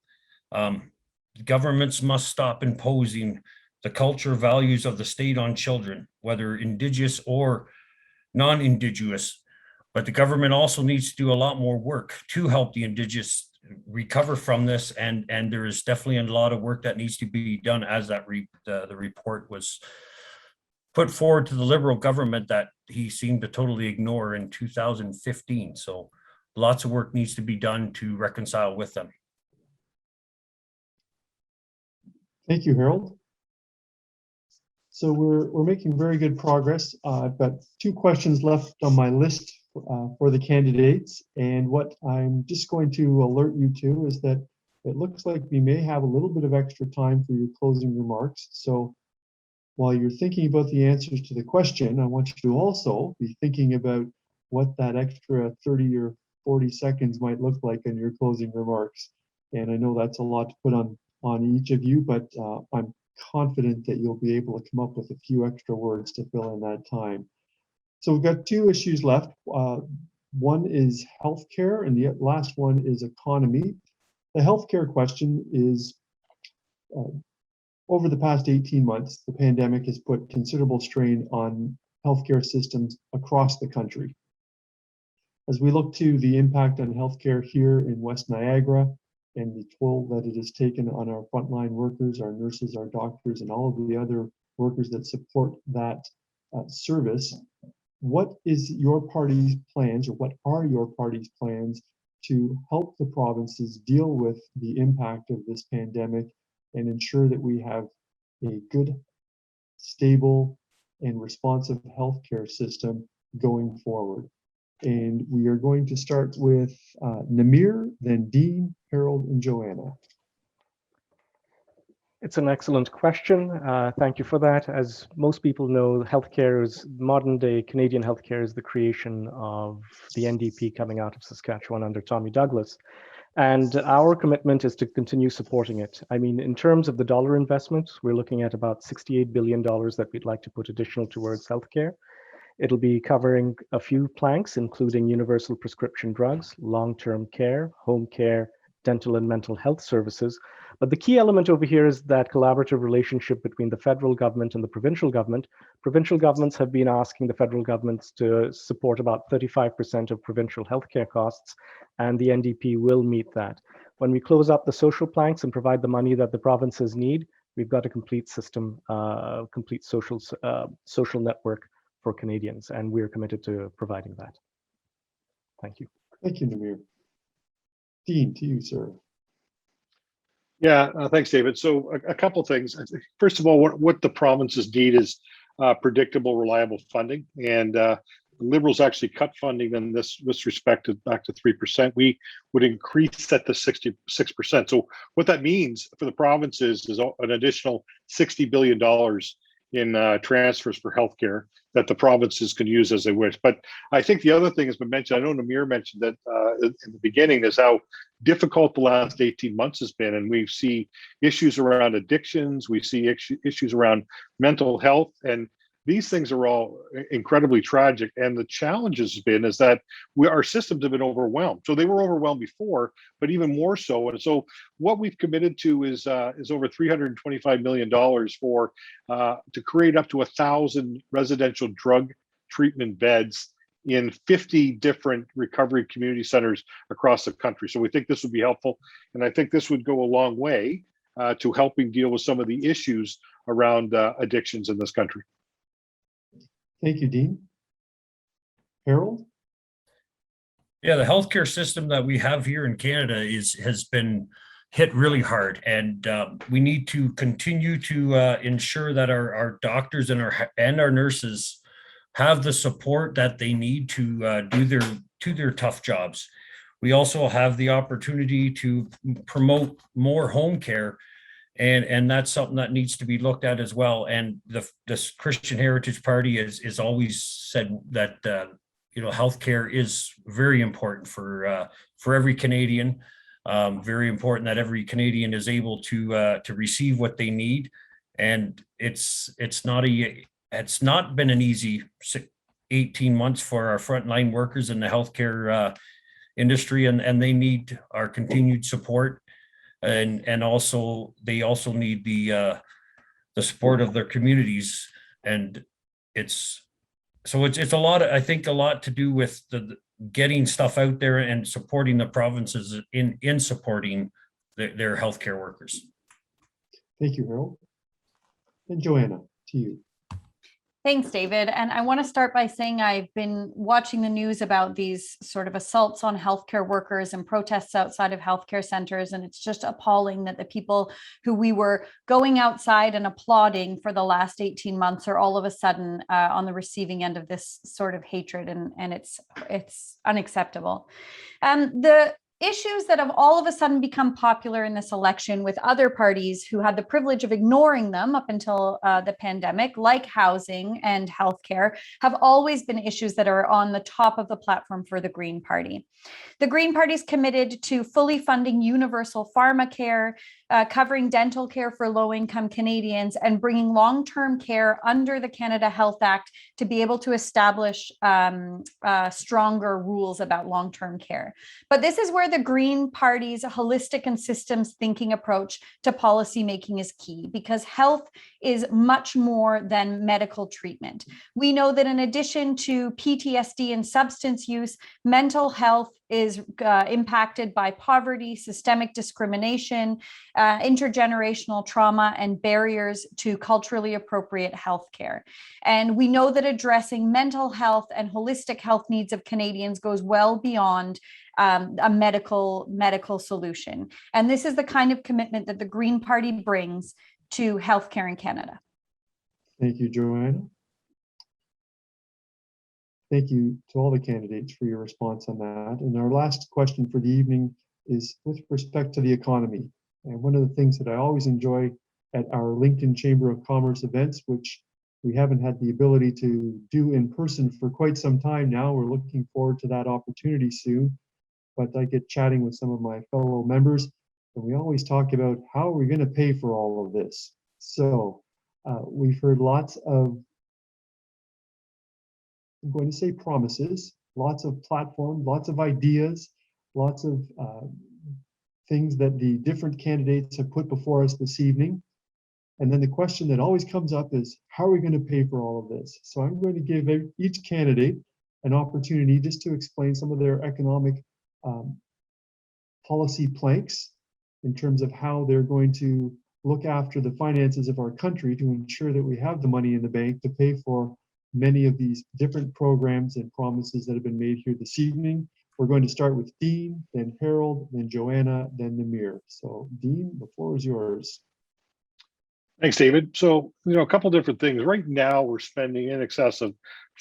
Governments must stop imposing the culture values of the state on children, whether Indigenous or non-Indigenous. But the government also needs to do a lot more work to help the Indigenous recover from this. And there is definitely a lot of work that needs to be done, as that the report was put forward to the Liberal government that he seemed to totally ignore in 2015. So lots of work needs to be done to reconcile with them. Thank you, Harold. So we're making very good progress. I've got 2 questions left on my list for the candidates. And what I'm just going to alert you to is that it looks like we may have a little bit of extra time for your closing remarks. So while you're thinking about the answers to the question, I want you to also be thinking about what that extra 30 or 40 seconds might look like in your closing remarks. And I know that's a lot to put on each of you, but I'm confident that you'll be able to come up with a few extra words to fill in that time. So we've got 2 issues left. One is healthcare, and the last one is economy. The healthcare question is, over the past 18 months, the pandemic has put considerable strain on healthcare systems across the country. As we look to the impact on healthcare here in West Niagara, and the toll that it has taken on our frontline workers, our nurses, our doctors, and all of the other workers that support that service, what is your party's plans, or what are your party's plans to help the provinces deal with the impact of this pandemic and ensure that we have a good, stable, and responsive healthcare system going forward? And we are going to start with Namir, then Dean, Harold, and Joanna. It's an excellent question. Thank you for that. As most people know, healthcare is modern day Canadian healthcare is the creation of the NDP coming out of Saskatchewan under Tommy Douglas. And our commitment is to continue supporting it. I mean, in terms of the dollar investment, we're looking at about $68 billion that we'd like to put additional towards healthcare. It'll be covering a few planks, including universal prescription drugs, long-term care, home care, dental and mental health services. But the key element over here is that collaborative relationship between the federal government and the provincial government. Provincial governments have been asking the federal governments to support about 35% of provincial healthcare costs, and the NDP will meet that. When we close up the social planks and provide the money that the provinces need, we've got a complete system, complete social network for Canadians, and we're committed to providing that. Thank you. Thank you, Namir. Dean, to you, sir. Yeah, thanks, David. So a couple things. First of all, what the provinces need is predictable, reliable funding. And the Liberals actually cut funding in this respect back to 3%. We would increase that to 66%. So what that means for the provinces is an additional $60 billion in transfers for healthcare that the provinces can use as they wish. But I think the other thing has been mentioned, I know Namir mentioned that in the beginning, is how difficult the last 18 months has been. And we see issues around addictions, we see issues around mental health, and these things are all incredibly tragic. And the challenge has been is that our systems have been overwhelmed. So they were overwhelmed before, but even more so. And so what we've committed to is over $325 million for to create up to 1,000 residential drug treatment beds in 50 different recovery community centers across the country. So we think this would be helpful. And I think this would go a long way to helping deal with some of the issues around addictions in this country. Thank you, Dean. Harold? Yeah, the healthcare system that we have here in Canada has been hit really hard, and we need to continue to ensure that our doctors and our nurses have the support that they need to do their tough jobs. We also have the opportunity to promote more home care And that's something that needs to be looked at as well. And this Christian Heritage Party is always said that healthcare is very important for every Canadian. Very important that every Canadian is able to receive what they need. And it's not been an easy 18 months for our frontline workers in the healthcare industry, and they need our continued support. And also they also need the support of their communities. And it's a lot of, I think a lot to do with the getting stuff out there and supporting the provinces in supporting their healthcare workers. Thank you, Harold. And Joanna, to you. Thanks, David. And I want to start by saying I've been watching the news about these sort of assaults on healthcare workers and protests outside of healthcare centers. And it's just appalling that the people who we were going outside and applauding for the last 18 months are all of a sudden on the receiving end of this sort of hatred. And it's unacceptable. The issues that have all of a sudden become popular in this election with other parties who had the privilege of ignoring them up until the pandemic, like housing and healthcare, have always been issues that are on the top of the platform for the Green Party. The Green Party is committed to fully funding universal pharmacare, covering dental care for low-income Canadians, and bringing long-term care under the Canada Health Act to be able to establish stronger rules about long-term care. But this is where the Green Party's holistic and systems thinking approach to policy making is key, because health is much more than medical treatment. We know that in addition to PTSD and substance use, mental health is impacted by poverty, systemic discrimination, intergenerational trauma, and barriers to culturally appropriate healthcare. And we know that addressing mental health and holistic health needs of Canadians goes well beyond a medical solution. And this is the kind of commitment that the Green Party brings to healthcare in Canada. Thank you, Joanna. Thank you to all the candidates for your response on that. And our last question for the evening is with respect to the economy. And one of the things that I always enjoy at our LinkedIn Chamber of Commerce events, which we haven't had the ability to do in person for quite some time now, we're looking forward to that opportunity soon. But I get chatting with some of my fellow members, and we always talk about how are we going to pay for all of this. So we've heard lots of, I'm going to say promises, lots of platforms, lots of ideas, lots of things that the different candidates have put before us this evening. And then the question that always comes up is, how are we going to pay for all of this? So I'm going to give each candidate an opportunity just to explain some of their economic policy planks in terms of how they're going to look after the finances of our country to ensure that we have the money in the bank to pay for many of these different programs and promises that have been made here this evening. We're going to start with Dean, then Harold, then Joanna, then Namir. So Dean, the floor is yours. Thanks, David. So, a couple different things. Right now, we're spending in excess of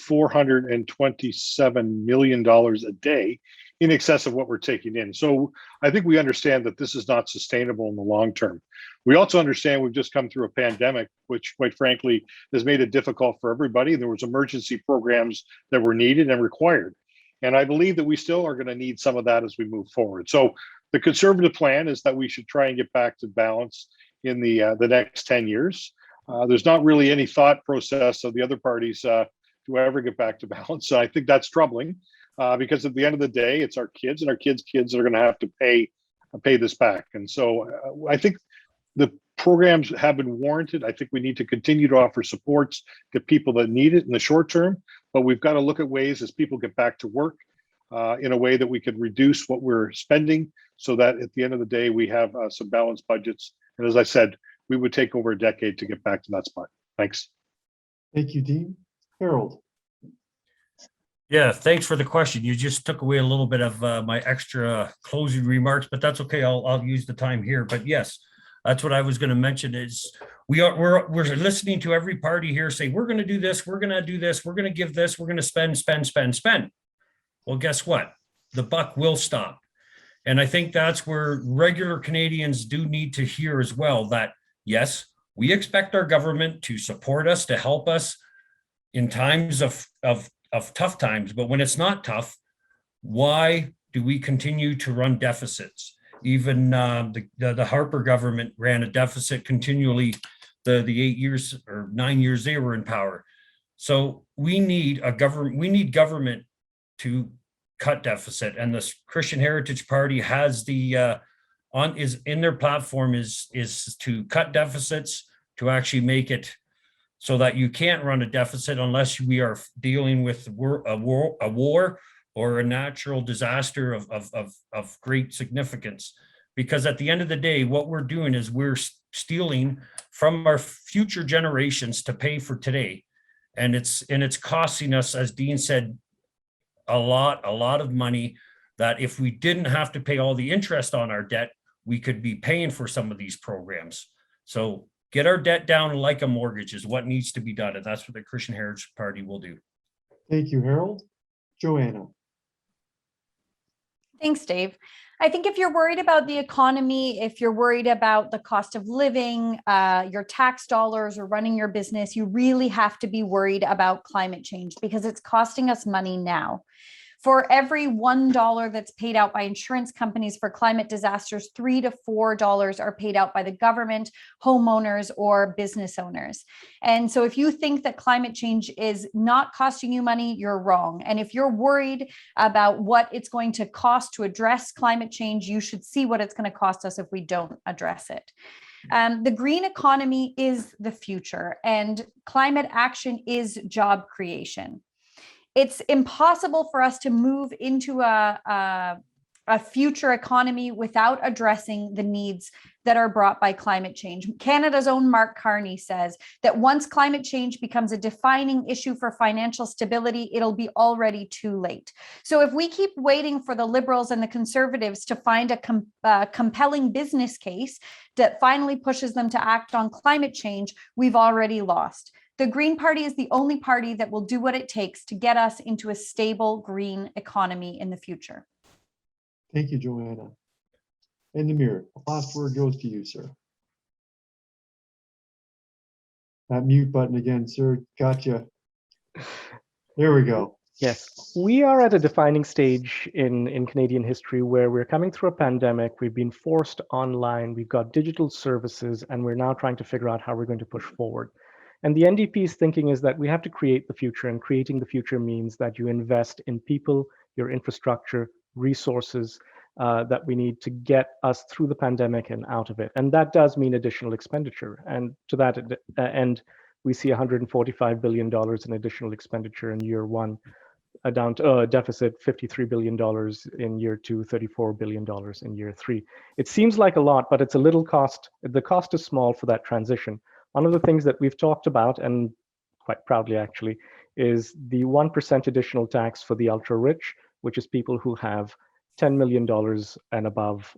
$427 million a day, in excess of what we're taking in. So I think we understand that this is not sustainable in the long term. We also understand we've just come through a pandemic, which quite frankly has made it difficult for everybody. There was emergency programs that were needed and required. And I believe that we still are going to need some of that as we move forward. So the conservative plan is that we should try and get back to balance in the next 10 years. There's not really any thought process of the other parties to ever get back to balance. So I think that's troubling. Because at the end of the day, it's our kids and our kids' kids that are going to have to pay this back. And so I think the programs have been warranted. I think we need to continue to offer supports to people that need it in the short term, but we've got to look at ways as people get back to work in a way that we can reduce what we're spending so that at the end of the day, we have some balanced budgets. And as I said, we would take over a decade to get back to that spot. Thanks. Thank you, Dean. Harold. Yeah, thanks for the question. You just took away a little bit of my extra closing remarks, but that's okay. I'll use the time here. But yes, that's what I was going to mention is we're listening to every party here say, we're going to do this, we're going to do this, we're going to give this, we're going to spend. Well, guess what? The buck will stop. And I think that's where regular Canadians do need to hear as well, that Yes, we expect our government to support us, to help us in times of tough times, but when it's not tough, why do we continue to run deficits? Even the Harper government ran a deficit continually the 8 years or 9 years they were in power. So we need government to cut deficit, and the Christian Heritage Party has is in their platform is to cut deficits, to actually make it so that you can't run a deficit unless we are dealing with a war or a natural disaster of great significance. Because at the end of the day, what we're doing is we're stealing from our future generations to pay for today. And it's costing us, as Dean said, a lot of money, that if we didn't have to pay all the interest on our debt, we could be paying for some of these programs. So get our debt down like a mortgage is what needs to be done. And that's what the Christian Heritage Party will do. Thank you, Harold. Joanna. Thanks, Dave. I think if you're worried about the economy, if you're worried about the cost of living, your tax dollars, or running your business, you really have to be worried about climate change, because it's costing us money now. For every $1 that's paid out by insurance companies for climate disasters, $3 to $4 are paid out by the government, homeowners, or business owners. And so if you think that climate change is not costing you money, you're wrong. And if you're worried about what it's going to cost to address climate change, you should see what it's going to cost us if we don't address it. The green economy is the future, and climate action is job creation. It's impossible for us to move into a future economy without addressing the needs that are brought by climate change. Canada's own Mark Carney says that once climate change becomes a defining issue for financial stability, it'll be already too late. So if we keep waiting for the Liberals and the Conservatives to find a compelling business case that finally pushes them to act on climate change, we've already lost. The Green Party is the only party that will do what it takes to get us into a stable green economy in the future. Thank you, Joanna. And Namir, the last word goes to you, sir. That mute button again, sir. Gotcha. There we go. Yes, we are at a defining stage in Canadian history where we're coming through a pandemic. We've been forced online. We've got digital services, and we're now trying to figure out how we're going to push forward. And the NDP's thinking is that we have to create the future, and creating the future means that you invest in people, your infrastructure, resources that we need to get us through the pandemic and out of it. And that does mean additional expenditure. And to that end, we see $145 billion in additional expenditure in year one, down to a deficit $53 billion in year two, $34 billion in year three. It seems like a lot, but it's a little cost. The cost is small for that transition. One of the things that we've talked about, and quite proudly actually, is the 1% additional tax for the ultra rich, which is people who have $10 million and above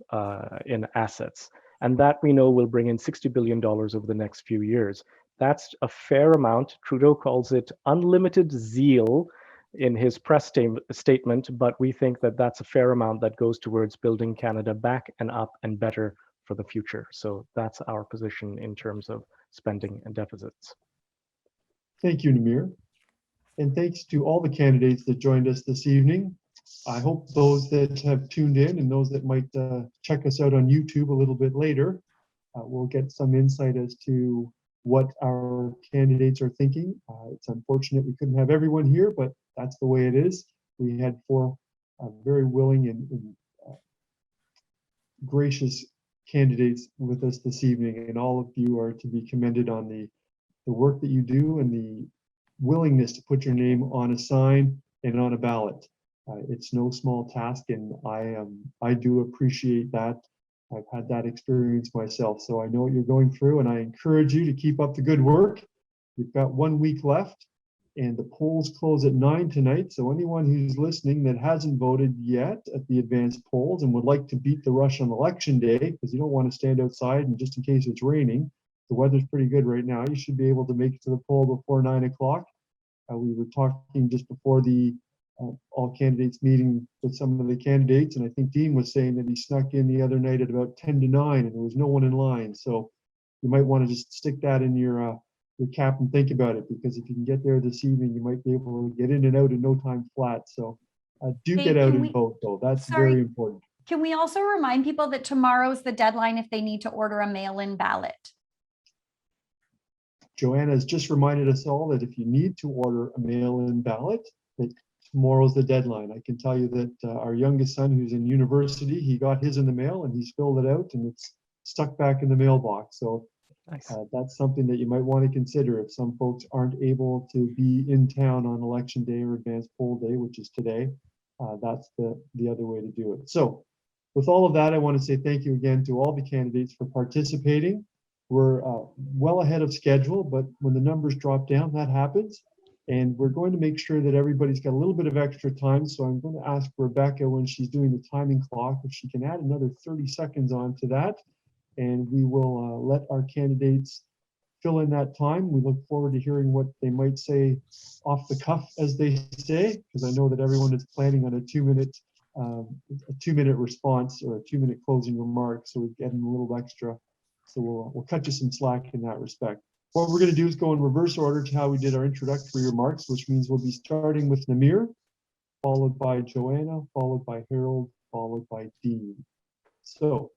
in assets. And that we know will bring in $60 billion over the next few years. That's a fair amount. Trudeau calls it unlimited zeal in his press statement, but we think that that's a fair amount that goes towards building Canada back and up and better for the future. So that's our position in terms of spending and deficits. Thank you, Namir. And thanks to all the candidates that joined us this evening. I hope those that have tuned in and those that might check us out on YouTube a little bit later will get some insight as to what our candidates are thinking. It's unfortunate we couldn't have everyone here, but that's the way it is. We had four very willing and gracious candidates with us this evening, and all of you are to be commended on the work that you do and the willingness to put your name on a sign and on a ballot. It's no small task, and I do appreciate that. I've had that experience myself, so I know what you're going through, and I encourage you to keep up the good work. We've got 1 week left, and the polls close at 9 tonight, so anyone who's listening that hasn't voted yet at the advanced polls and would like to beat the rush on election day, because you don't want to stand outside and just in case it's raining, the weather's pretty good right now, you should be able to make it to the poll before 9 o'clock. We were talking just before the all candidates meeting with some of the candidates, and I think Dean was saying that he snuck in the other night at about 10 to 9 and there was no one in line. So you might want to just stick that in your cap and think about it, because if you can get there this evening, you might be able to get in and out in no time flat. So do Dave, get out can and we- vote, though. That's Sorry. very important. Can we also remind people that tomorrow's the deadline if they need to order a mail-in ballot? Joanna has just reminded us all that if you need to order a mail-in ballot, that tomorrow's the deadline. I can tell you that our youngest son, who's in university, he got his in the mail and he's filled it out and it's stuck back in the mailbox. So Nice. that's something that you might want to consider if some folks aren't able to be in town on election day or advanced poll day, which is today. That's the other way to do it. So with all of that, I want to say thank you again to all the candidates for participating. We're well ahead of schedule, but when the numbers drop down, that happens. And we're going to make sure that everybody's got a little bit of extra time. So I'm going to ask Rebecca, when she's doing the timing clock, if she can add another 30 seconds on to that. And we will let our candidates fill in that time. We look forward to hearing what they might say off the cuff, as they say, because I know that everyone is planning on a 2-minute response or a 2-minute closing remark. So we're getting a little extra. So we'll cut you some slack in that respect. What we're going to do is go in reverse order to how we did our introductory remarks, which means we'll be starting with Namir, followed by Joanna, followed by Harold, followed by Dean. So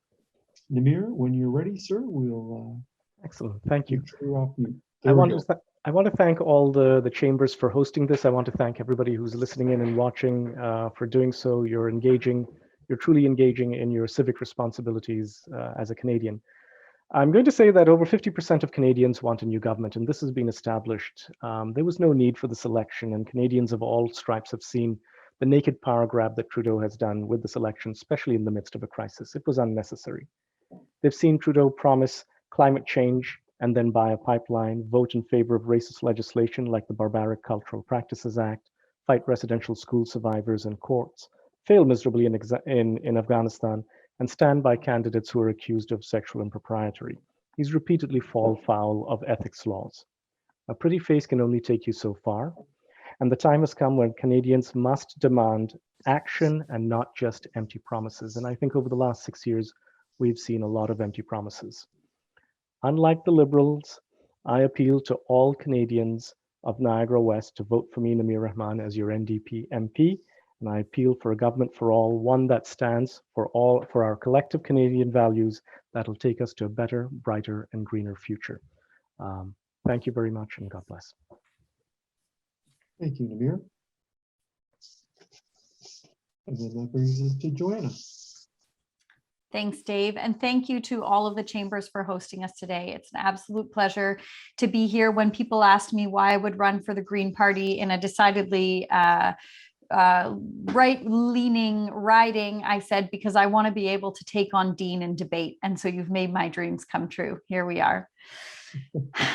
Namir, when you're ready, sir, we'll Excellent. Thank you. clear off mute. I There we want go. to I want to thank all the chambers for hosting this. I want to thank everybody who's listening in and watching for doing so. You're truly engaging in your civic responsibilities as a Canadian. I'm going to say that over 50% of Canadians want a new government, and this has been established. There was no need for this election, and Canadians of all stripes have seen the naked power grab that Trudeau has done with this election, especially in the midst of a crisis. It was unnecessary. They've seen Trudeau promise climate change and then buy a pipeline, vote in favor of racist legislation like the Barbaric Cultural Practices Act, fight residential school survivors in courts, fail miserably in Afghanistan, and stand by candidates who are accused of sexual impropriety. He's repeatedly fall foul of ethics laws. A pretty face can only take you so far, and the time has come when Canadians must demand action and not just empty promises. And I think over the last 6 years, we've seen a lot of empty promises. Unlike the Liberals, I appeal to all Canadians of Niagara West to vote for me, Namir Rahman, as your NDP MP. And I appeal for a government for all, one that stands for our collective Canadian values that'll take us to a better, brighter, and greener future. Thank you very much, and God bless. Thank you, Namir. And then that brings us to Joanna. Thanks, Dave. And thank you to all of the chambers for hosting us today. It's an absolute pleasure to be here. When people asked me why I would run for the Green Party in a decidedly right-leaning riding, I said, because I want to be able to take on Dean in debate. And so you've made my dreams come true. Here we are.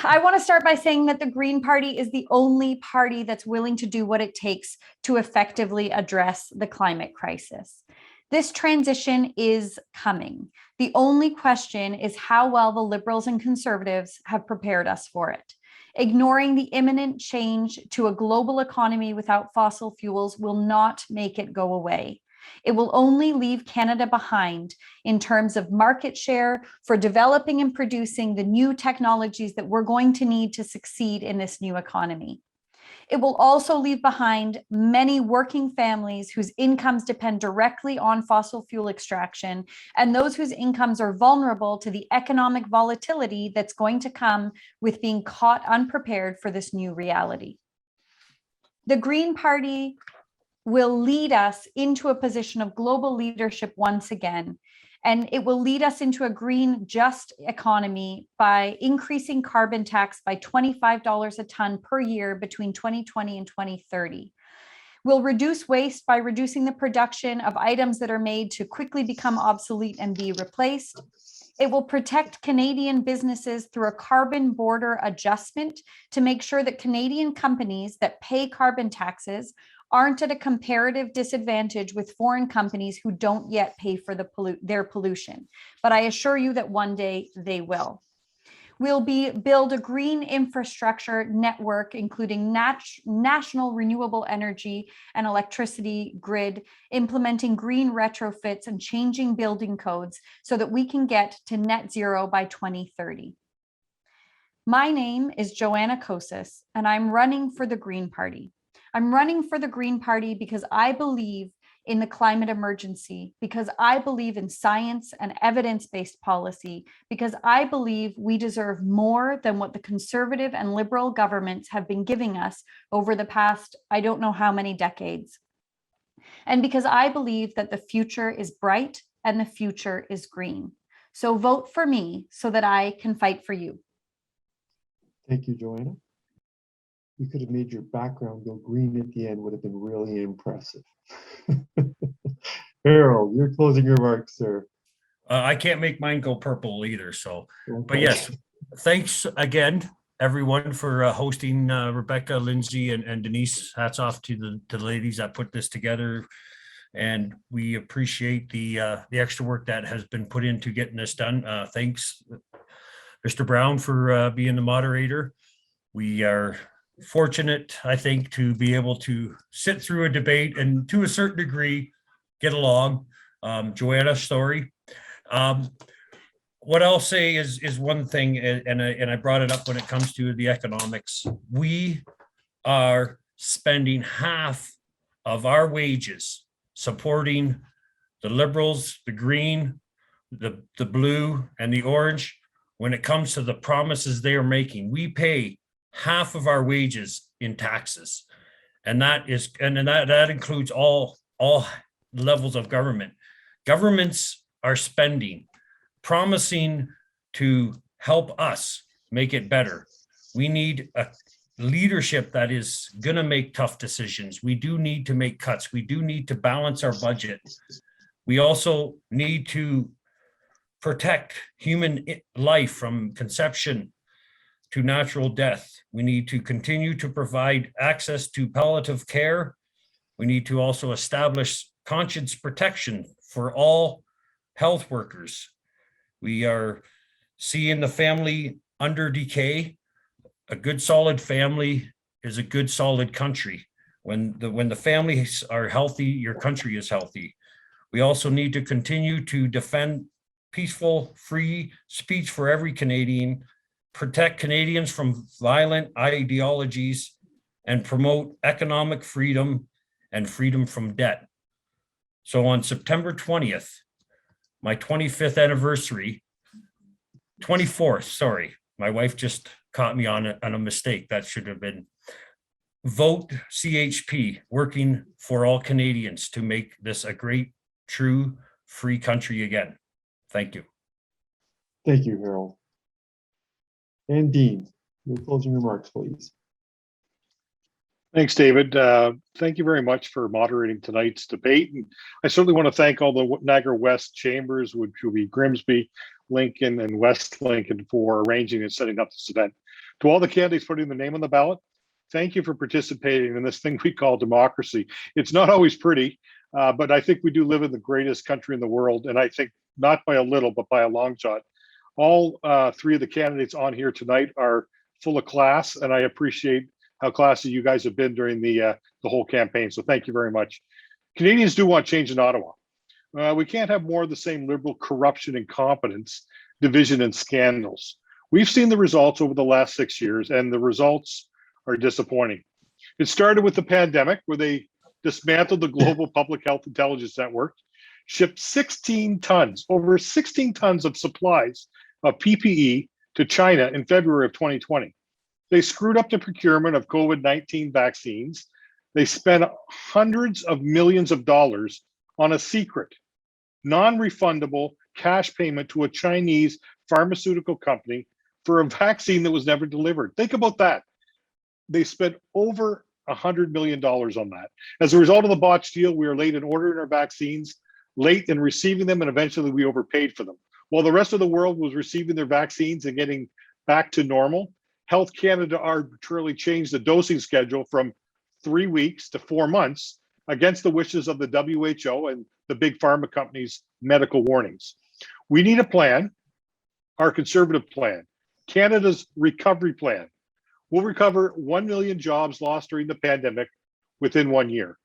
I want to start by saying that the Green Party is the only party that's willing to do what it takes to effectively address the climate crisis. This transition is coming. The only question is how well the Liberals and Conservatives have prepared us for it. Ignoring the imminent change to a global economy without fossil fuels will not make it go away. It will only leave Canada behind in terms of market share for developing and producing the new technologies that we're going to need to succeed in this new economy. It will also leave behind many working families whose incomes depend directly on fossil fuel extraction and those whose incomes are vulnerable to the economic volatility that's going to come with being caught unprepared for this new reality. The Green Party will lead us into a position of global leadership once again. And it will lead us into a green, just economy by increasing carbon tax by $25 a ton per year between 2020 and 2030. We'll reduce waste by reducing the production of items that are made to quickly become obsolete and be replaced. It will protect Canadian businesses through a carbon border adjustment to make sure that Canadian companies that pay carbon taxes aren't at a comparative disadvantage with foreign companies who don't yet pay for their pollution. But I assure you that one day they will. We'll build a green infrastructure network, including national renewable energy and electricity grid, implementing green retrofits and changing building codes so that we can get to net zero by 2030. My name is Joanna Kosis, and I'm running for the Green Party. I'm running for the Green Party because I believe in the climate emergency, because I believe in science and evidence-based policy, because I believe we deserve more than what the conservative and liberal governments have been giving us over the past, I don't know how many decades. And because I believe that the future is bright and the future is green. So vote for me so that I can fight for you. Thank you, Joanna. You could have made your background go green at the end, would have been really impressive. Harold, your closing remarks, sir. I can't make mine go purple either, so, but Okay. yes, thanks again, everyone, for hosting Rebecca, Lindsay, and Denise. Hats off to the ladies that put this together. And we appreciate the extra work that has been put into getting this done. Thanks, Mr. Brown, for being the moderator. We are fortunate, I think, to be able to sit through a debate and to a certain degree get along. Joanna's story. What I'll say is one thing, and I brought it up when it comes to the economics. We are spending half of our wages supporting the Liberals, the Green, the blue, and the orange. When it comes to the promises they are making, we pay half of our wages in taxes, and that includes all levels of government. Governments are spending, promising to help us make it better. We need a leadership that is going to make tough decisions. We do need to make cuts. We do need to balance our budget. We also need to protect human life from conception to natural death. We need to continue to provide access to palliative care. We need to also establish conscience protection for all health workers. We are seeing the family under decay. A good solid family is a good solid country. When the families are healthy, your country is healthy. We also need to continue to defend peaceful, free speech for every Canadian, protect Canadians from violent ideologies, and promote economic freedom and freedom from debt. So on September 20th, my 25th anniversary, 24th, sorry, my wife just caught me on a mistake. That should have been vote CHP, working for all Canadians to make this a great, true, free country again. Thank you. Thank you, Harold. And Dean, your closing remarks, please. Thanks, David. Thank you very much for moderating tonight's debate. And I certainly want to thank all the Niagara West chambers, which will be Grimsby, Lincoln, and West Lincoln, for arranging and setting up this event. To all the candidates putting their name on the ballot, thank you for participating in this thing we call democracy. It's not always pretty, but I think we do live in the greatest country in the world. And I think not by a little, but by a long shot. All three of the candidates on here tonight are full of class, and I appreciate how classy you guys have been during the whole campaign. So thank you very much. Canadians do want change in Ottawa. We can't have more of the same liberal corruption, incompetence, division, and scandals. We've seen the results over the last 6 years, and the results are disappointing. It started with the pandemic, where they dismantled the global public health intelligence network, shipped 16 tons, over 16 tons of supplies of PPE to China in February of 2020. They screwed up the procurement of COVID-19 vaccines. They spent hundreds of millions of dollars on a secret, non-refundable cash payment to a Chinese pharmaceutical company for a vaccine that was never delivered. Think about that. They spent over $100 million on that. As a result of the botched deal, we are late in ordering our vaccines, late in receiving them, and eventually we overpaid for them. While the rest of the world was receiving their vaccines and getting back to normal, Health Canada arbitrarily changed the dosing schedule from 3 weeks to 4 months against the wishes of the WHO and the big pharma companies' medical warnings. We need a plan, our Conservative plan, Canada's recovery plan. We'll recover 1 million jobs lost during the pandemic within 1 year.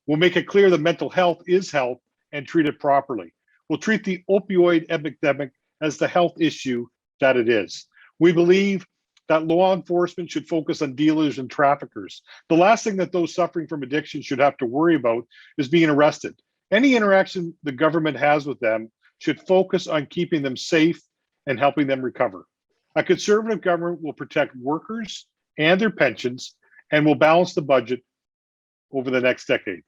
We'll make it clear that mental health is health and treat it properly. We'll treat the opioid epidemic as the health issue that it is. We believe that law enforcement should focus on dealers and traffickers. The last thing that those suffering from addiction should have to worry about is being arrested. Any interaction the government has with them should focus on keeping them safe and helping them recover. A conservative government will protect workers and their pensions and will balance the budget over the next decade.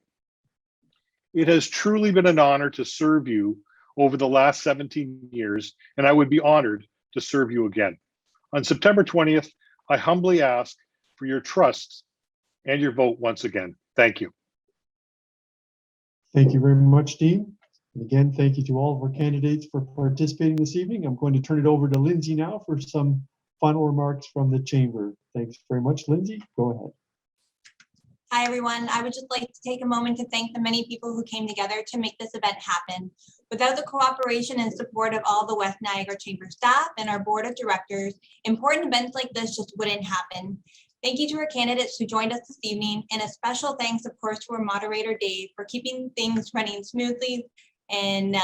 It has truly been an honor to serve you over the last 17 years, and I would be honored to serve you again. On September 20th, I humbly ask for your trust and your vote once again. Thank you. Thank you very much, Dean. And again, thank you to all of our candidates for participating this evening. I'm going to turn it over to Lindsay now for some final remarks from the chamber. Thanks very much, Lindsay. Go ahead. Hi, everyone. I would just like to take a moment to thank the many people who came together to make this event happen. Without the cooperation and support of all the West Niagara Chamber staff and our board of directors, important events like this just wouldn't happen. Thank you to our candidates who joined us this evening, and a special thanks, of course, to our moderator, Dave, for keeping things running smoothly and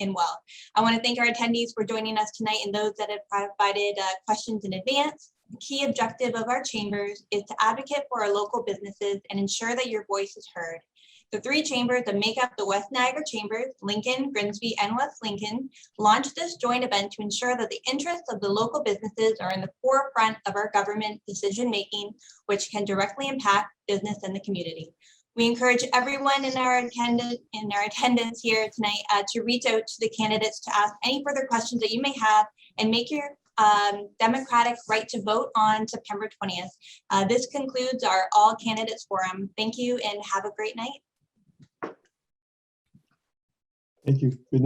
well. I want to thank our attendees for joining us tonight and those that have provided questions in advance. The key objective of our chambers is to advocate for our local businesses and ensure that your voice is heard. The three chambers that make up the West Niagara Chambers, Lincoln, Grimsby, and West Lincoln, launched this joint event to ensure that the interests of the local businesses are in the forefront of our government decision-making, which can directly impact business and the community. We encourage everyone in our attendance here tonight to reach out to the candidates to ask any further questions that you may have and make your democratic right to vote on September 20th. This concludes our All Candidates Forum. Thank you and have a great night. Thank you. Good night.